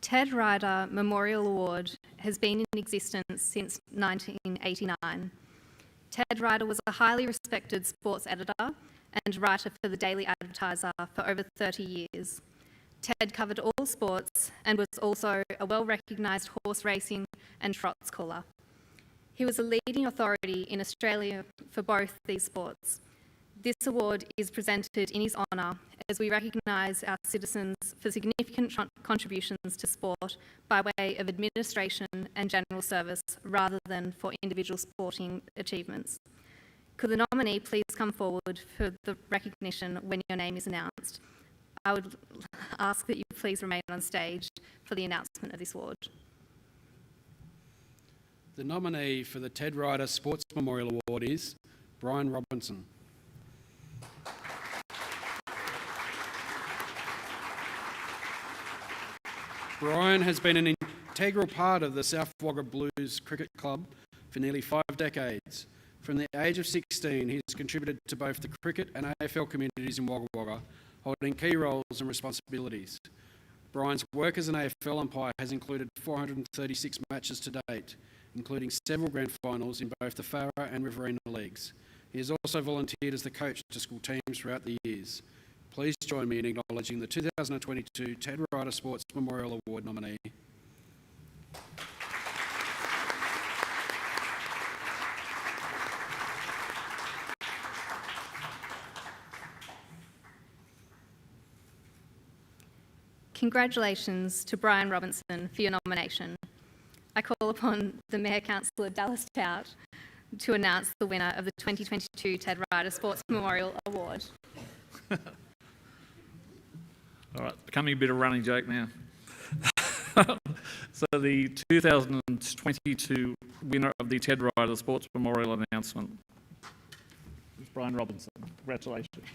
Ted Ryder Memorial Award has been in existence since 1989. Ted Ryder was a highly respected sports editor and writer for the Daily Advertiser for over 30 years. Ted covered all sports and was also a well-recognised horse racing and trots caller. He was a leading authority in Australia for both these sports. This award is presented in his honour as we recognise our citizens for significant contributions to sport by way of administration and general service rather than for individual sporting achievements. Could the nominee please come forward for the recognition when your name is announced? I would ask that you please remain on stage for the announcement of this award. The nominee for the Ted Ryder Sports Memorial Award is Brian Robinson. Brian has been an integral part of the South Wagga Blues Cricket Club for nearly 5 decades. From the age of 16, he has contributed to both the cricket and AFL communities in Wagga Wagga, holding key roles and responsibilities. Brian's work as an AFL umpire has included 436 matches to date, including several grand finals in both the Farah and Riverina leagues. He has also volunteered as the coach to school teams throughout the years. Please join me in acknowledging the 2022 Ted Ryder Sports Memorial Award nominee. Congratulations to Brian Robinson for your nomination. I call upon the Mayor Councillor Dallas Tout to announce the winner of the 2022 Ted Ryder Sports Memorial Award. All right, becoming a bit of a running joke now. So the 2022 winner of the Ted Ryder Sports Memorial announcement is Brian Robinson. Congratulations.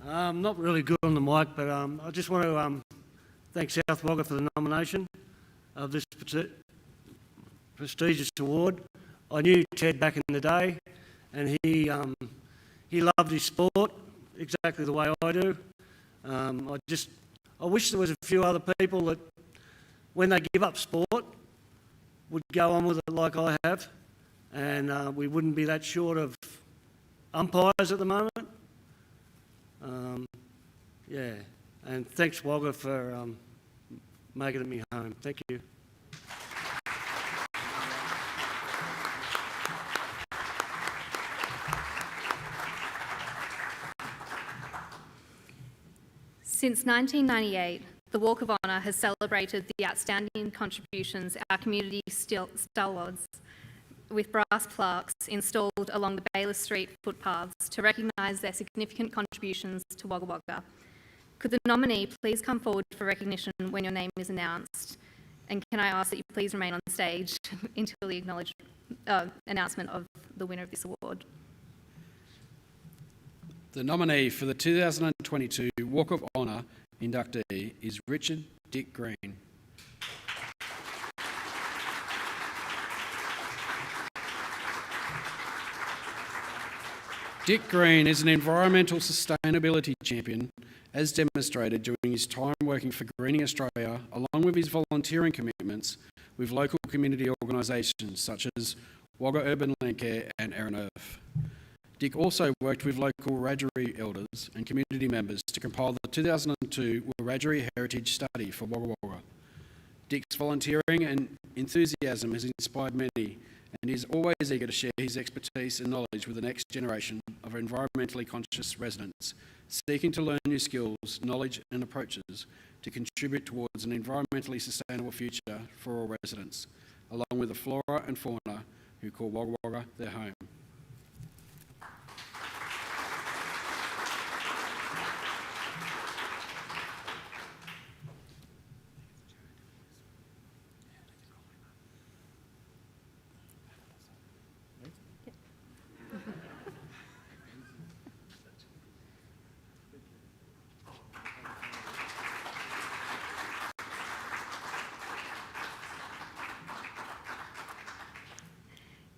I'm not really good on the mic, but I just want to thank South Wagga for the nomination of this prestigious award. I knew Ted back in the day, and he loved his sport exactly the way I do. I wish there was a few other people that, when they give up sport, would go on with it like I have, and we wouldn't be that short of umpires at the moment. Yeah, and thanks Wagga for making it me home. Thank you. Since 1998, the Walk of Honour has celebrated the outstanding contributions our community stalwarts with brass plaques installed along the Baylor Street footpaths to recognise their significant contributions to Wagga Wagga. Could the nominee please come forward for recognition when your name is announced? And can I ask that you please remain on stage until the announcement of the winner of this award? The nominee for the 2022 Walk of Honour inductee is Richard Dick Green. Dick Green is an environmental sustainability champion, as demonstrated during his time working for Greening Australia, along with his volunteering commitments with local community organisations such as Wagga Urban Landcare and Erin Earth. Dick also worked with local Wiradjuri elders and community members to compile the 2002 Wiradjuri Heritage Study for Wagga Wagga. Dick's volunteering and enthusiasm has inspired many, and he is always eager to share his expertise and knowledge with the next generation of environmentally conscious residents, seeking to learn new skills, knowledge and approaches to contribute towards an environmentally sustainable future for all residents, along with the flora and fauna who call Wagga Wagga their home.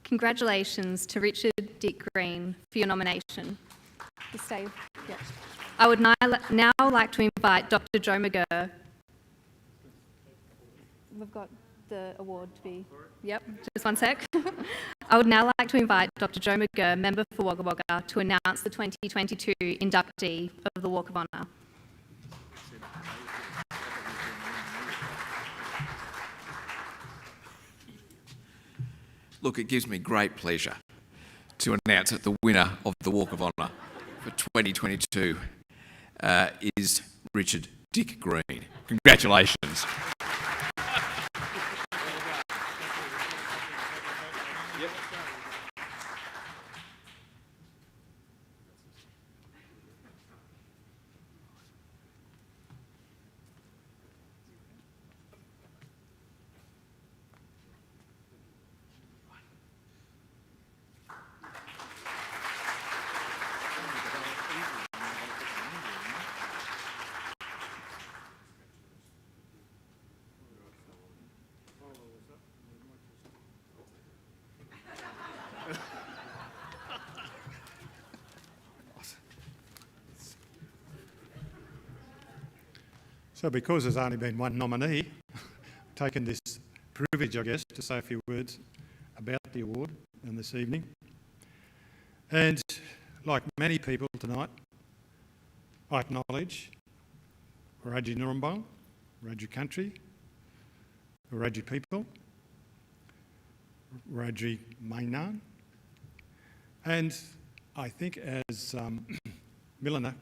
Congratulations to Richard Dick Green for your nomination. Stay. Yep. I would now like to invite Dr. Joe McGurr. We've got the award to be... Yep, just one sec. I would now like to invite Dr. Joe McGurr, member for Wagga Wagga, to announce the 2022 inductee of the Walk of Honour. Look, it gives me great pleasure to announce that the winner of the Walk of Honour for 2022 is Richard Dick Green. Congratulations. So because there's only been one nominee, I've taken this privilege, I guess, to say a few words about the award and this evening. And like many people tonight, I acknowledge Wiradjuri Nurrumbong, Wiradjuri country, Wiradjuri people, Wiradjuri Mainan, and I think as Milliner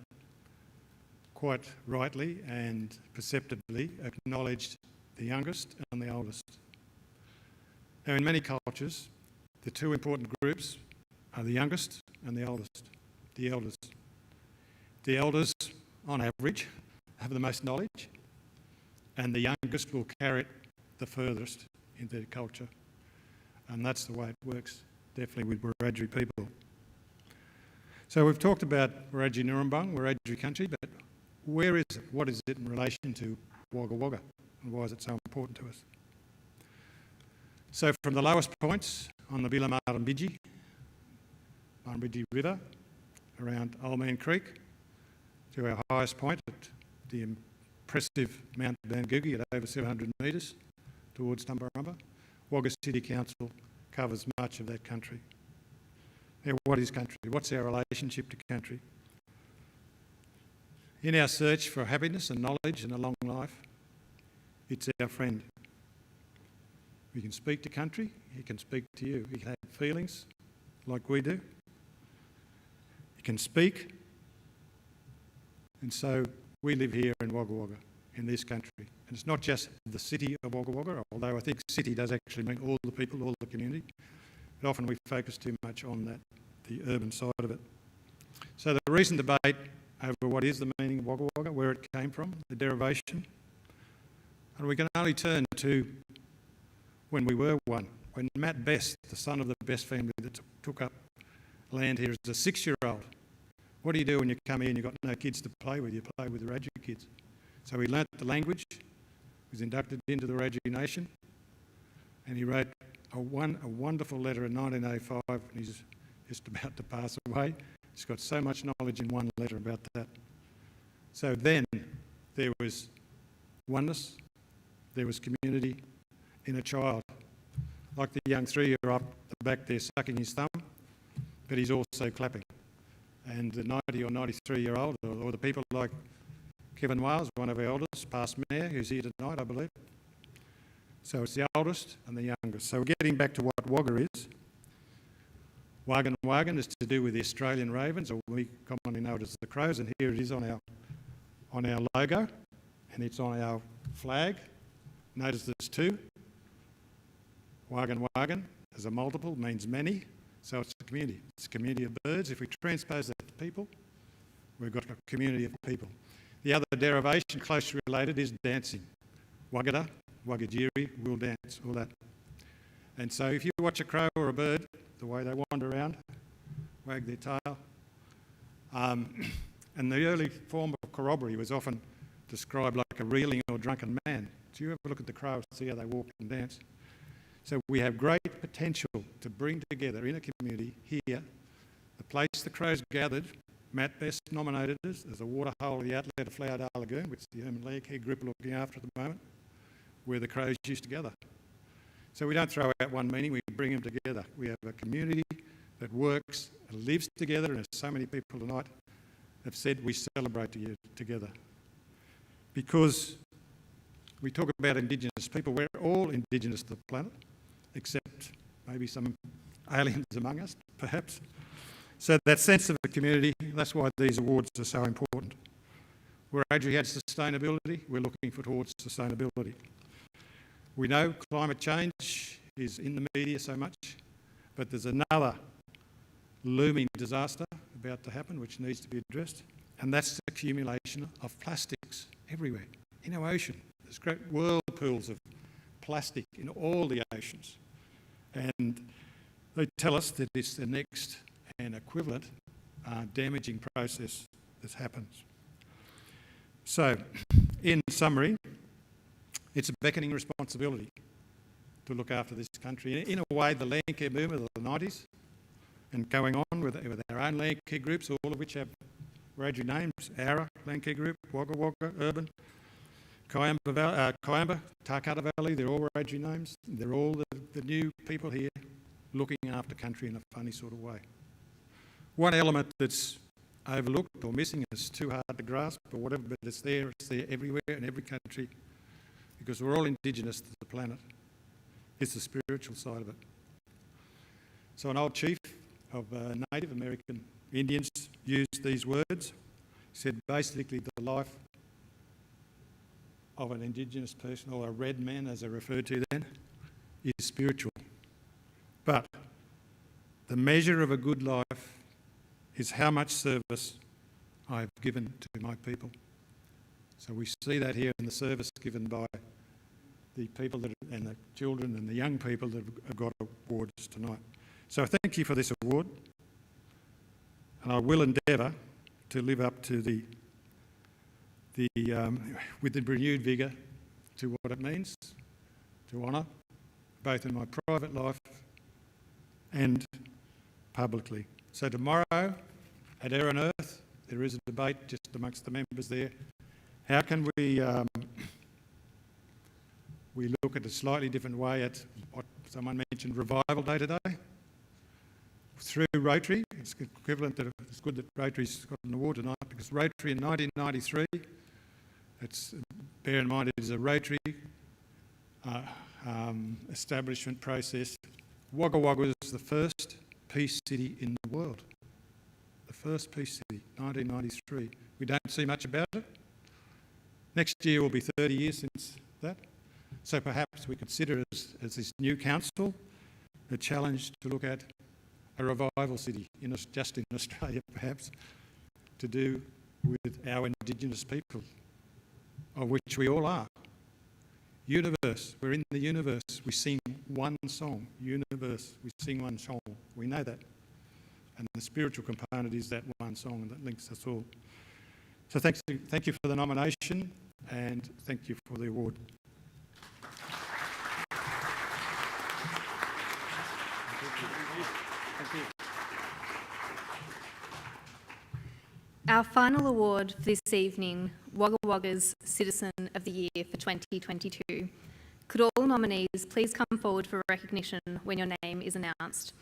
quite rightly and perceptibly acknowledged the youngest and the oldest. Now, in many cultures, the two important groups are the youngest and the oldest, the elders. The elders, on average, have the most knowledge, and the youngest will carry it the furthest in their culture. And that's the way it works, definitely with Wiradjuri people. So we've talked about Wiradjuri Nurrumbong, Wiradjuri country, but where is it? What is it in relation to Wagga Wagga? And why is it so important to us? So from the lowest points on the Bilamarambidji River around Old Man Creek to our highest point at the impressive Mount Bangoogie at over 700 metres towards Tumbarumba, Wagga City Council covers much of that country. Now, what is country? What's our relationship to country? In our search for happiness and knowledge and a long life, it's our friend. We can speak to country, he can speak to you. He can have feelings like we do. He can speak. And so We live here in Wagga Wagga, in this country. And it's not just the city of Wagga Wagga, although I think city does actually mean all the people, all the community. But often we focus too much on that, the urban side of it. So the recent debate over what is the meaning of Wagga Wagga, where it came from, the derivation, and we can only turn to when we were one, when Matt Best, the son of the Best family that took up land here as a 6-year-old. What do you do when you come here and you've got no kids to play with? You play with the Wiradjuri kids. So he learnt the language, was inducted into the Wiradjuri Nation, and he wrote a wonderful letter in 1905, and he's just about to pass away. He's got so much knowledge in one letter about that. So then there was oneness, there was community in a child, like the young 3-year-old up the back there sucking his thumb, but he's also clapping. And the 90 or 93-year-old, or the people like Kevin Wales, one of our elders, past mayor, who's here tonight, I believe. So it's the oldest and the youngest. So getting back to what Wagga is, Wagan is to do with the Australian ravens, or we commonly know it as the crows, and here it is on our logo, and it's on our flag. Notice there's 2. Wagan as a multiple means many, so it's a community. It's a community of birds. If we transpose that to people, we've got a community of people. The other derivation closely related is dancing. Waggada, Wagajiri, will dance, all that. And so if you watch a crow or a bird, the way they wander around, wag their tail, and the early form of corroboree was often described like a reeling or drunken man. So you have a look at the crows, see how they walk and dance. So we have great potential to bring together in a community here, the place the crows gathered. Matt Best nominated us as a waterhole of the outlet of Flower Dale Lagoon, which the Herman Leakey group are looking after at the moment, where the crows used to gather. So we don't throw out one meaning, we bring them together. We have a community that works and lives together, and as so many people tonight have said, we celebrate together. Because we talk about Indigenous people, we're all Indigenous to the planet, except maybe some aliens among us, perhaps. So that sense of a community, that's why these awards are so important. Wiradjuri had sustainability, we're looking towards sustainability. We know climate change is in the media so much, but there's another looming disaster about to happen which needs to be addressed, and that's the accumulation of plastics everywhere. In our ocean, there's great whirlpools of plastic in all the oceans, and they tell us that it's the next and equivalent damaging process that happens. So, in summary, it's a beckoning responsibility to look after this country. In a way, the land care movement of the 90s and going on with our own land care groups, all of which have Wiradjuri names, Ara Land Care Group, Wagga Wagga, Urban, Kiamba, Tarcutta Valley, they're all Wiradjuri names. They're all the new people here looking after country in a funny sort of way. One element that's overlooked or missing is too hard to grasp or whatever, but it's there everywhere in every country, because we're all Indigenous to the planet. It's the spiritual side of it. So an old chief of Native American Indians used these words. He said basically the life of an Indigenous person, or a red man as I referred to then, is spiritual. But the measure of a good life is how much service I've given to my people. So we see that here in the service given by the people and the children and the young people that have got awards tonight. So thank you for this award, and I will endeavour to live up to with the renewed vigour to what it means to honour, both in my private life and publicly. So tomorrow at Air and Earth, there is a debate just amongst the members there. How can we look at a slightly different way at what someone mentioned, Revival Day today? Through Rotary, it's equivalent to, it's good that Rotary's got an award tonight, because Rotary in 1993, bear in mind it is a Rotary establishment process. Wagga Wagga was the first peace city in the world. The first peace city, 1993. We don't see much about it. Next year will be 30 years since that. So perhaps we consider as this new council a challenge to look at a revival city, just in Australia perhaps, to do with our Indigenous people, of which we all are. Universe, we're in the universe, we sing one song. Universe, we sing one song. We know that. And the spiritual component is that one song that links us all. So thank you for the nomination and thank you for the award. Thank you. Our final award for this evening, Wagga Wagga's Citizen of the Year for 2022. Could all nominees please come forward for recognition when your name is announced?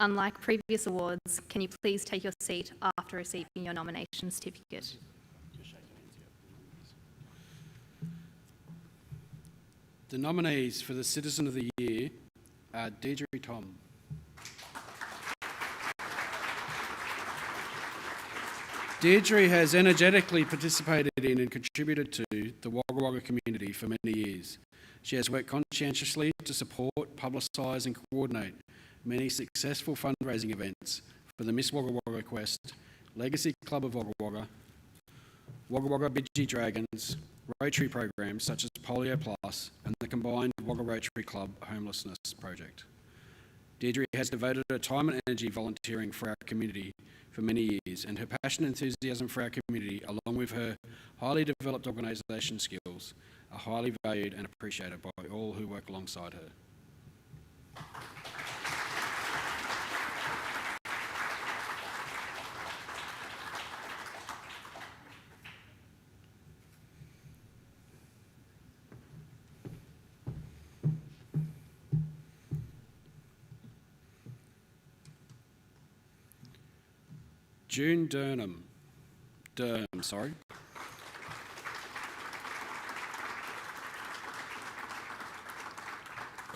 Unlike previous awards, can you please take your seat after receiving your nomination certificate? The nominees for the Citizen of the Year are Deirdre Tom, Deirdre has energetically participated in and contributed to the Wagga Wagga community for many years. She has worked conscientiously to support, publicise and coordinate many successful fundraising events for the Miss Wagga Wagga Quest, Legacy Club of Wagga Wagga, Wagga Wagga Bidgie Dragons, Rotary programs such as Polio Plus and the combined Wagga Rotary Club Homelessness Project. Deirdre has devoted her time and energy volunteering for our community for many years, and her passion and enthusiasm for our community, along with her highly developed organisation skills, are highly valued and appreciated by all who work alongside her. June Durham.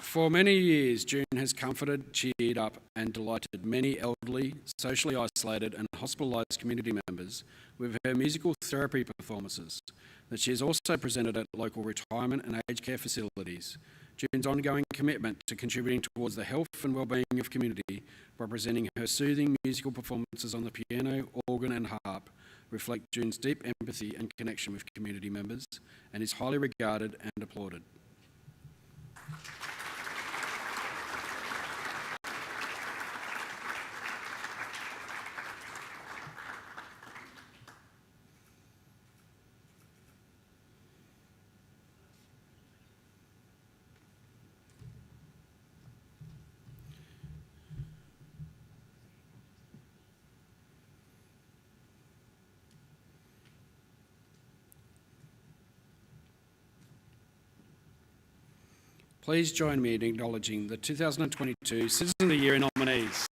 For many years, June has comforted, cheered up and delighted many elderly, socially isolated and hospitalised community members with her musical therapy performances that she has also presented at local retirement and aged care facilities. June's ongoing commitment to contributing towards the health and well-being of community by presenting her soothing musical performances on the piano, organ and harp reflect June's deep empathy and connection with community members and is highly regarded and applauded. Please join me in acknowledging the 2022 Citizen of the Year nominees.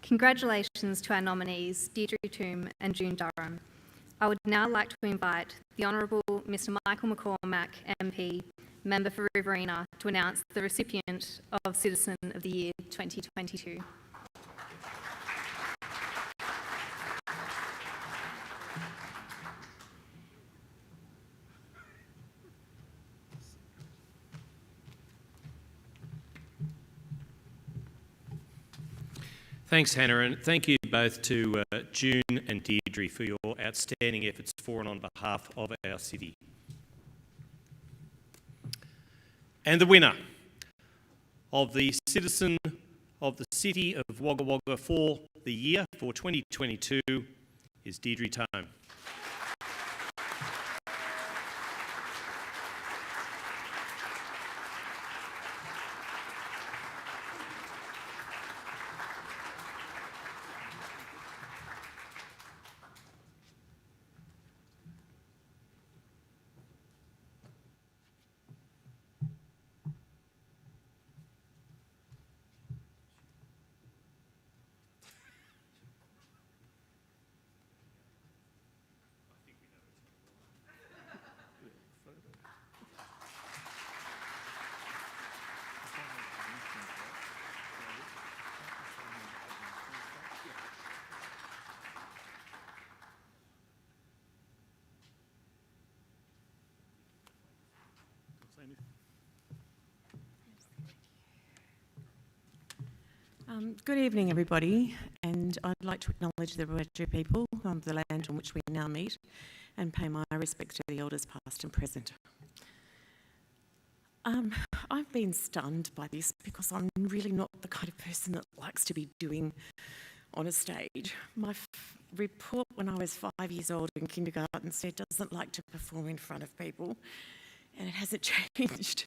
Congratulations to our nominees, Deirdre Toom and June Durham. I would now like to invite the Honourable Mr Michael McCormack, MP, Member for Riverina, to announce the recipient of Citizen of the Year 2022. Thanks, Hannah, and thank you both to June and Deirdre for your outstanding efforts for and on behalf of our city. And the winner of the Citizen of the City of Wagga Wagga for the year for 2022 is Deirdre Toom. Good evening, everybody, and I'd like to acknowledge the Rotary people of the land on which we now meet and pay my respects to the elders past and present. I've been stunned by this because I'm really not the kind of person that likes to be doing on a stage. My report when I was 5 years old in kindergarten said doesn't like to perform in front of people, and it hasn't changed.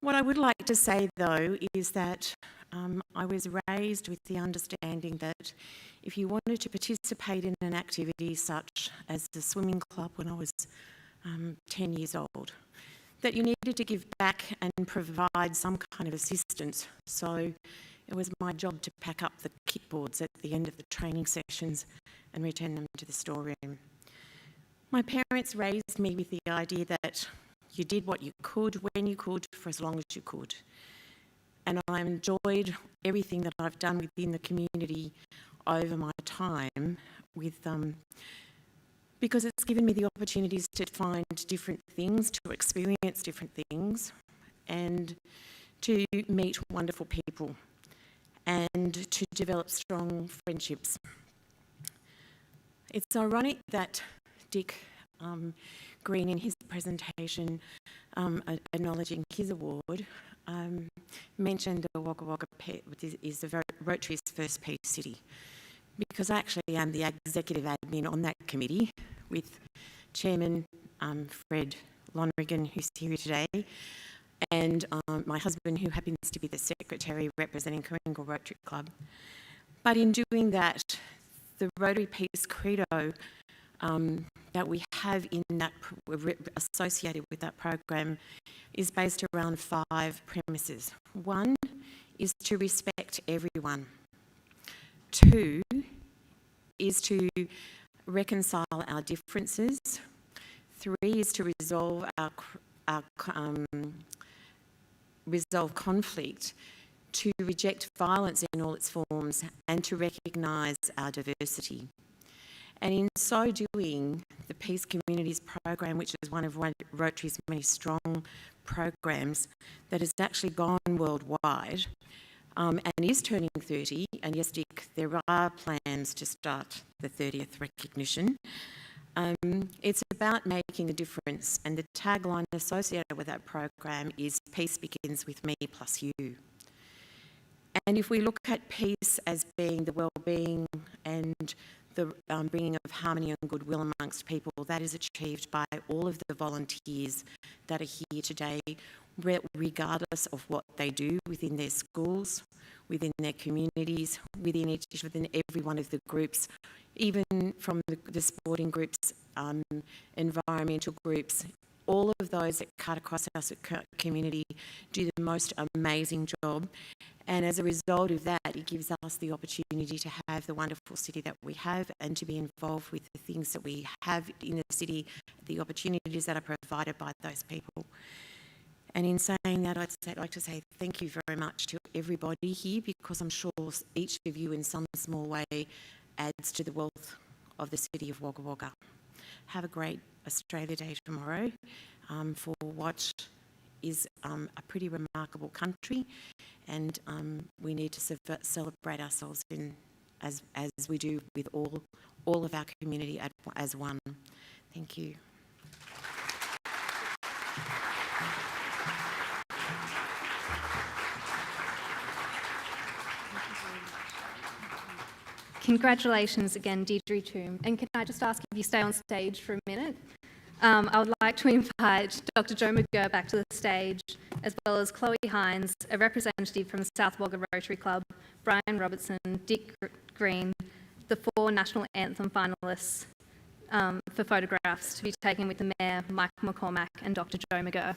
What I would like to say though is that I was raised with the understanding that if you wanted to participate in an activity such as the swimming club when I was 10 years old, that you needed to give back and provide some kind of assistance. So it was my job to pack up the kickboards at the end of the training sessions and return them to the storeroom. My parents raised me with the idea that you did what you could, when you could, for as long as you could. And I enjoyed everything that I've done within the community over my time with because it's given me the opportunities to find different things, to experience different things, and to meet wonderful people, and to develop strong friendships. It's ironic that Dick Green, in his presentation, acknowledging his award, mentioned the Wagga Wagga is the Rotary's first peace city, because I actually am the executive admin on that committee with Chairman Fred Lonergan, who's here today, and my husband, who happens to be the secretary representing Coringal Rotary Club. But in doing that, the Rotary Peace Credo that we have in that associated with that program is based around 5 premises. 1 is to respect everyone. 2 is to reconcile our differences. 3 is to resolve conflict, to reject violence in all its forms, and to recognise our diversity. And in so doing, the Peace Communities program, which is one of Rotary's many strong programs that has actually gone worldwide and is turning 30, and yes, Dick, there are plans to start the 30th recognition. It's about making a difference, and the tagline associated with that program is "Peace begins with me plus you." And if we look at peace as being the well-being and the bringing of harmony and goodwill amongst people, that is achieved by all of the volunteers that are here today, regardless of what they do within their schools, within their communities, within every one of the groups, even from the sporting groups, environmental groups. All of those that cut across our community do the most amazing job. And as a result of that, it gives us the opportunity to have the wonderful city that we have and to be involved with the things that we have in the city, the opportunities that are provided by those people. And in saying that, I'd like to say thank you very much to everybody here, because I'm sure each of you in some small way adds to the wealth of the city of Wagga Wagga. Have a great Australia Day tomorrow for what is a pretty remarkable country, and we need to celebrate ourselves as we do with all of our community as one. Thank you. Congratulations again, Deirdre Toom. And can I just ask if you stay on stage for a minute? I would like to invite Dr. Joe McGurr back to the stage, as well as Chloe Hines, a representative from South Wagga Rotary Club, Brian Robertson, Dick Green, the 4 National Anthem finalists for photographs to be taken with the Mayor, Michael McCormack, and Dr. Joe McGurr.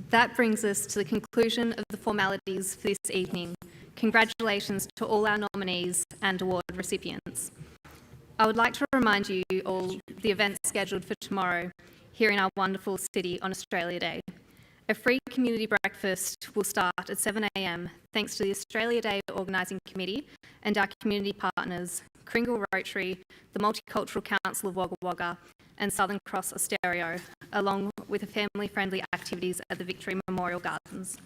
That brings us to the conclusion of the formalities for this evening. Congratulations to all our nominees and award recipients. I would like to remind you all the events scheduled for tomorrow here in our wonderful city on Australia Day. A free community breakfast will start at 7 a.m. thanks to the Australia Day Organising Committee and our community partners, Kringle Rotary, the Multicultural Council of Wagga Wagga and Southern Cross Austereo, along with family-friendly activities at the Victory Memorial Gardens.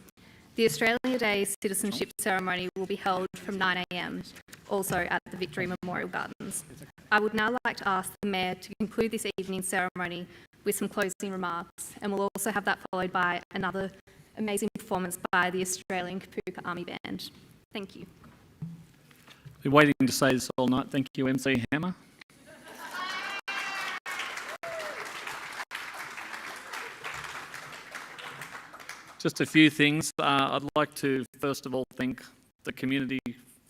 The Australia Day Citizenship Ceremony will be held from 9 a.m, also at the Victory Memorial Gardens. I would now like to ask the Mayor to conclude this evening's ceremony with some closing remarks, and we'll also have that followed by another amazing performance by the Australian Kapooka Army Band. Thank you. I've been waiting to say this all night. Thank you, MC Hammer. Just a few things. I'd like to first of all thank the community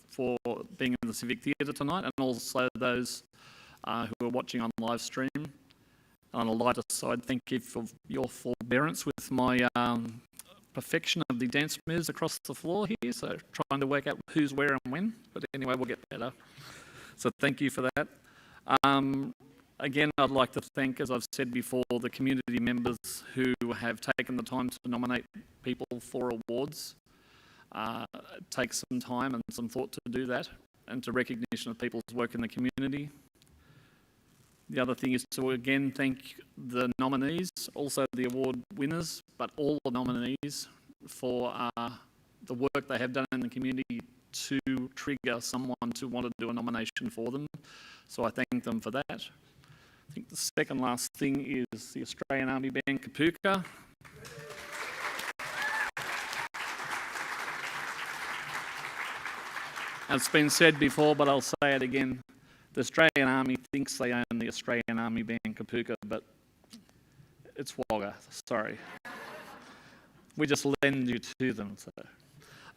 for being in the Civic Theatre tonight, and also those who are watching on live stream. On a lighter side, thank you for your forbearance with my perfection of the dance moves across the floor here, so trying to work out who's where and when, but anyway, we'll get better. So thank you for that. Again, I'd like to thank, as I've said before, the community members who have taken the time to nominate people for awards. It takes some time and some thought to do that, and to recognition of people's work in the community. The other thing is to again thank the nominees, also the award winners, but all the nominees for the work they have done in the community to trigger someone to want to do a nomination for them. So I thank them for that. I think the second last thing is the Australian Army Band Kapooka. It's been said before, but I'll say it again. The Australian Army thinks they own the Australian Army Band Kapooka, but it's Wagga, sorry. We just lend you to them. So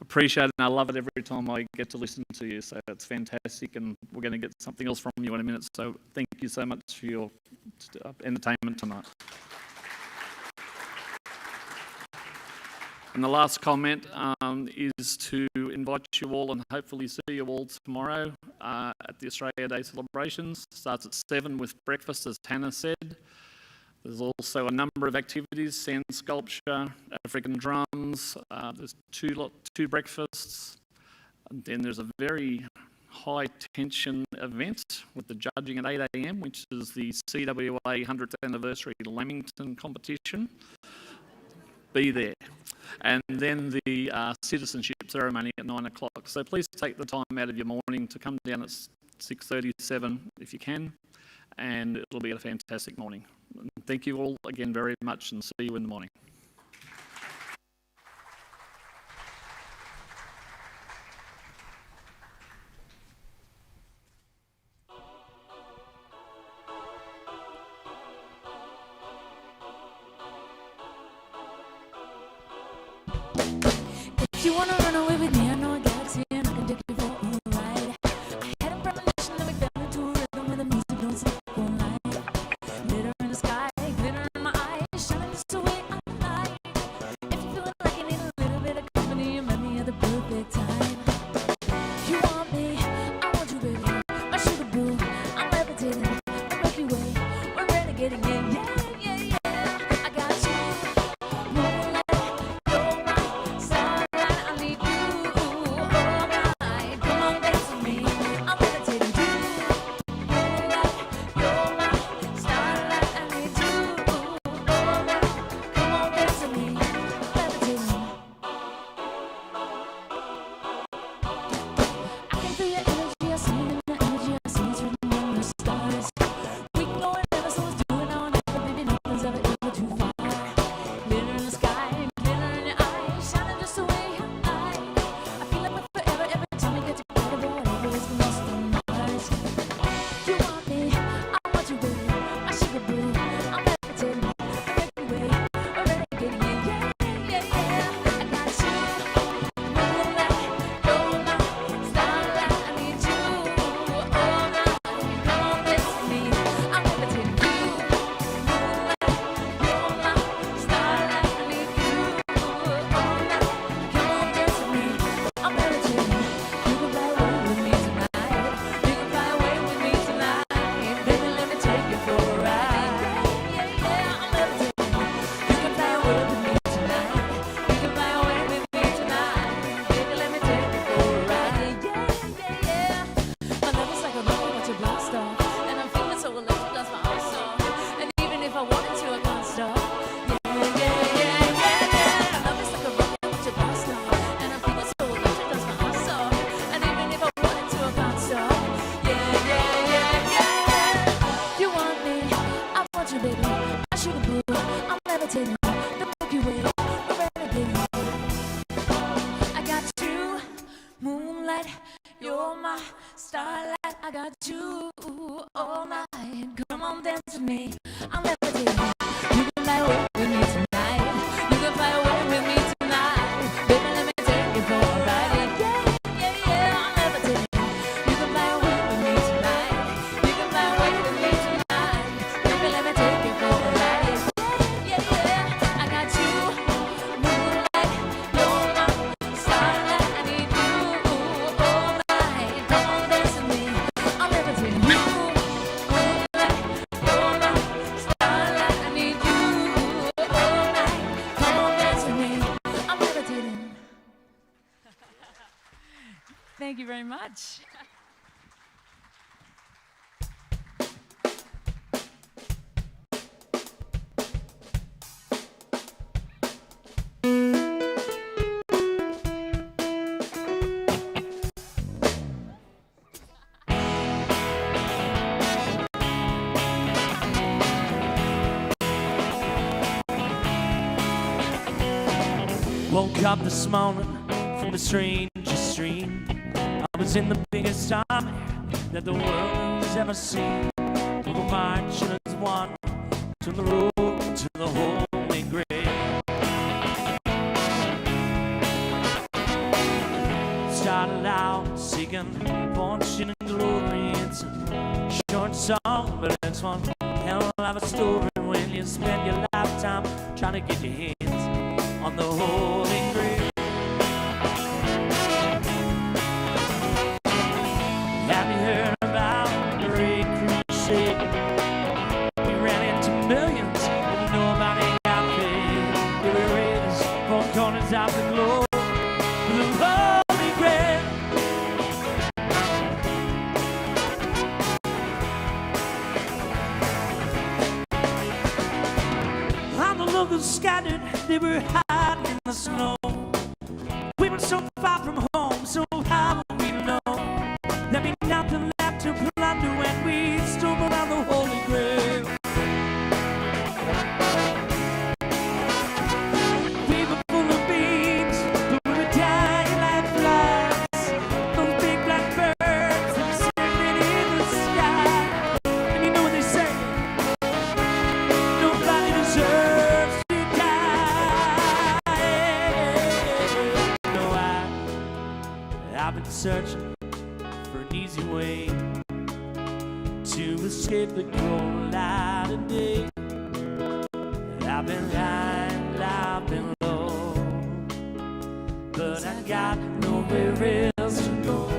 appreciate it, and I love it every time I get to listen to you, so it's fantastic, and we're going to get something else from you in a minute, so thank you so much for your entertainment tonight. And the last comment is to invite you all and hopefully see you all tomorrow at the Australia Day celebrations. Starts at 7 with breakfast, as Hannah said. There's also a number of activities: sand sculpture, African drums. There's two breakfasts. And then there's a very high tension event with the judging at 8 a.m, which is the CWA 100th anniversary Lamington competition. Be there. And then the citizenship ceremony at 9 o'clock. So please take the time out of your morning to come down at 6:37 if you can, and it'll be a fantastic morning. And thank you all again very much, and see you in the morning. If you wanna run away with me, I know a galaxy and I can take you for a ride. I had a premonition that we fell into a rhythm where the music don't stop all night. Glitter in the sky, glitter in my eyes, shining just the way I like. If you feel like you need a little bit of company, you met me at the perfect time. You want me, I want you, baby. My sugar boo, I'm levitating, the Milky Way, we're renegading, yeah, yeah. I got you, moonlight, you're my starlight. I need me. I'm levitating. You can fly away with me tonight. You can fly away with me tonight. Baby, let me take you for a ride. Yeah, yeah, yeah, I'm levitating. You can fly away with me tonight. You can fly away with me tonight. Baby, let me take you for a ride. Yeah, yeah, yeah, I got you. Moonlight, you're my starlight. I need you all night. Come on, dance with me. I'm levitating. You, moonlight, you're my starlight. I need you all night. Come on, dance with me. I'm levitating. Thank you very much. Woke up this morning from a strangest dream. I was in the biggest army that the world has ever seen. Through the marching as one, to the road to the holy grail. Started out seeking fortune and glory. It's a short song, but it's one hell of a story when you spend your lifetime trying to get your hands on the holy grail. Have you heard about the Great Crusade? We ran into millions and nobody got paid. We were raised four corners of the globe with the holy grail. On the locals scattered, they were hiding in the snow. We were so far from home, so how would we know? There'd be nothing left to plunder when we stood around the Holy Grail. We were full of beans, but we were dying like flies. Those big black birds that were sitting in the sky. And you know what they say? Nobody deserves to die. No, I've been searching for an easy way to escape the cold light of day. I've been high and I've been low, but I got nowhere else to go.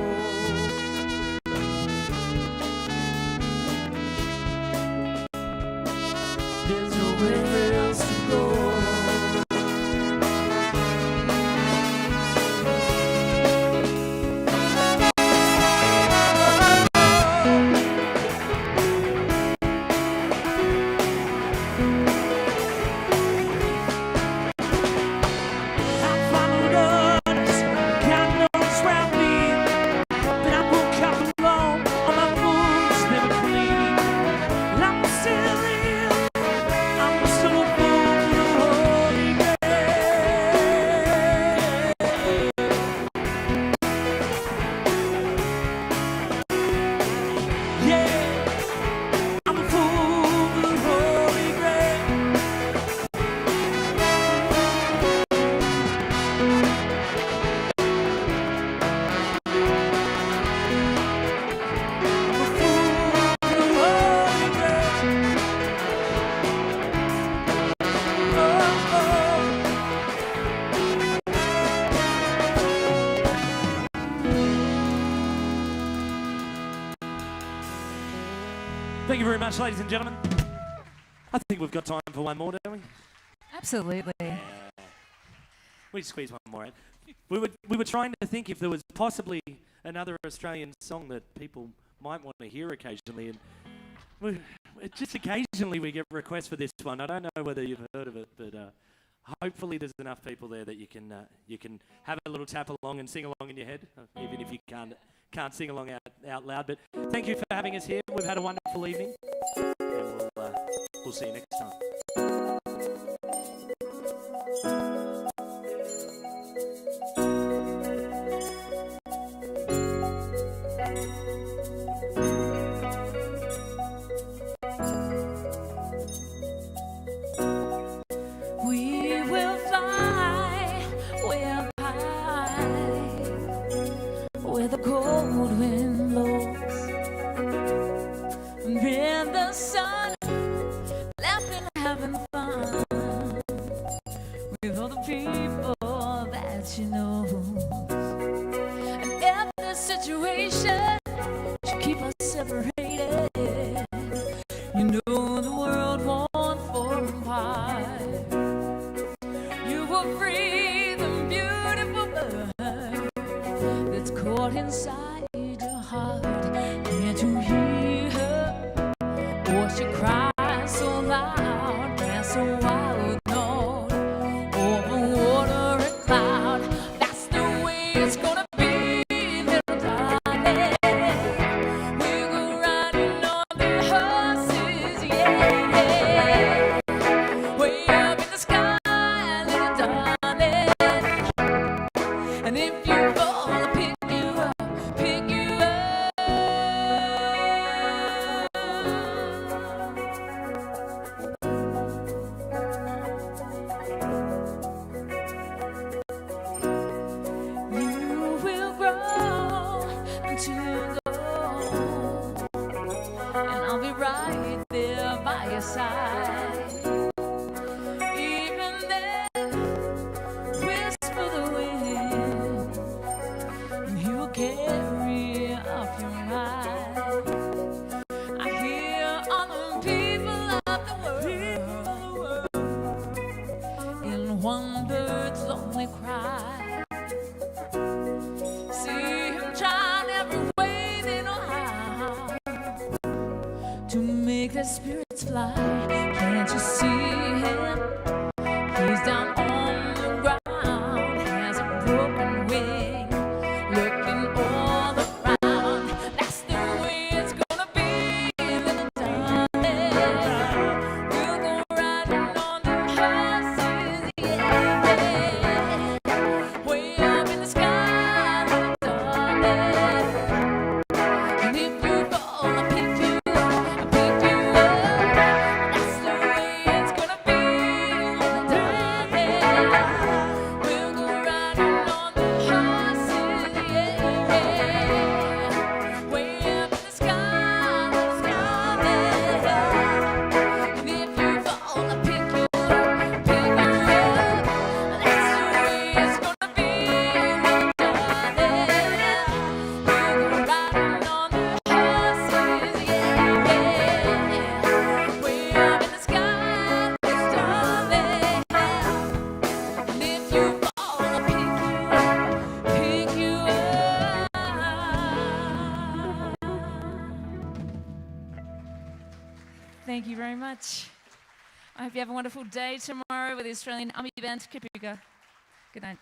There's nowhere else to go. Thank you very much, ladies and gentlemen. I think we've got time for one more, don't we? Absolutely. We squeeze one more in. We were trying to think if there was possibly another Australian song that people might want to hear occasionally, and just occasionally we get requests for this one. I don't know whether you've heard of it, but hopefully there's enough people there that you can have a little tap along and sing along in your head, even if you can't sing along out loud. But thank you for having us here. We've had a wonderful evening, and we'll see you next time. with all the people that you know. And if this situation should keep us separated, you know the world won't fall apart. You will free the beautiful bird that's caught inside your heart. Can't you hear her? Or she cries so loud, dance so wild note over water and cloud. That's the way it's gonna be, little darling. We'll go riding on the horses, yeah, way up in the sky, little darling. And if you fall, I'll pick you up, pick you up. You will grow into gold, and I'll be right there by your side. Even then, whisper the wind, and he'll carry off your mind. I hear all the people of the world in one bird's lonely cry. See him trying every way they know how to make their spirits fly. Can't you see him? He's down on the ground, has a broken wing, looking all around. That's the way it's gonna be, little darling. We'll go riding on the horses, yeah, way up in the sky, little darling. And if you fall, I'll pick you up, I'll pick you up. That's the way it's gonna be, little darling. We'll go riding on the horses, yeah, way up in the sky, darling. And if you fall, I'll pick you up, pick you up. That's the way it's gonna be, little darling. We'll go riding on the horses, yeah, way up in the sky, darling. And if you fall, I'll pick you up, pick you up. Thank you very much. I hope you have a wonderful day tomorrow with the Australian Army Band Kapooka. Good night.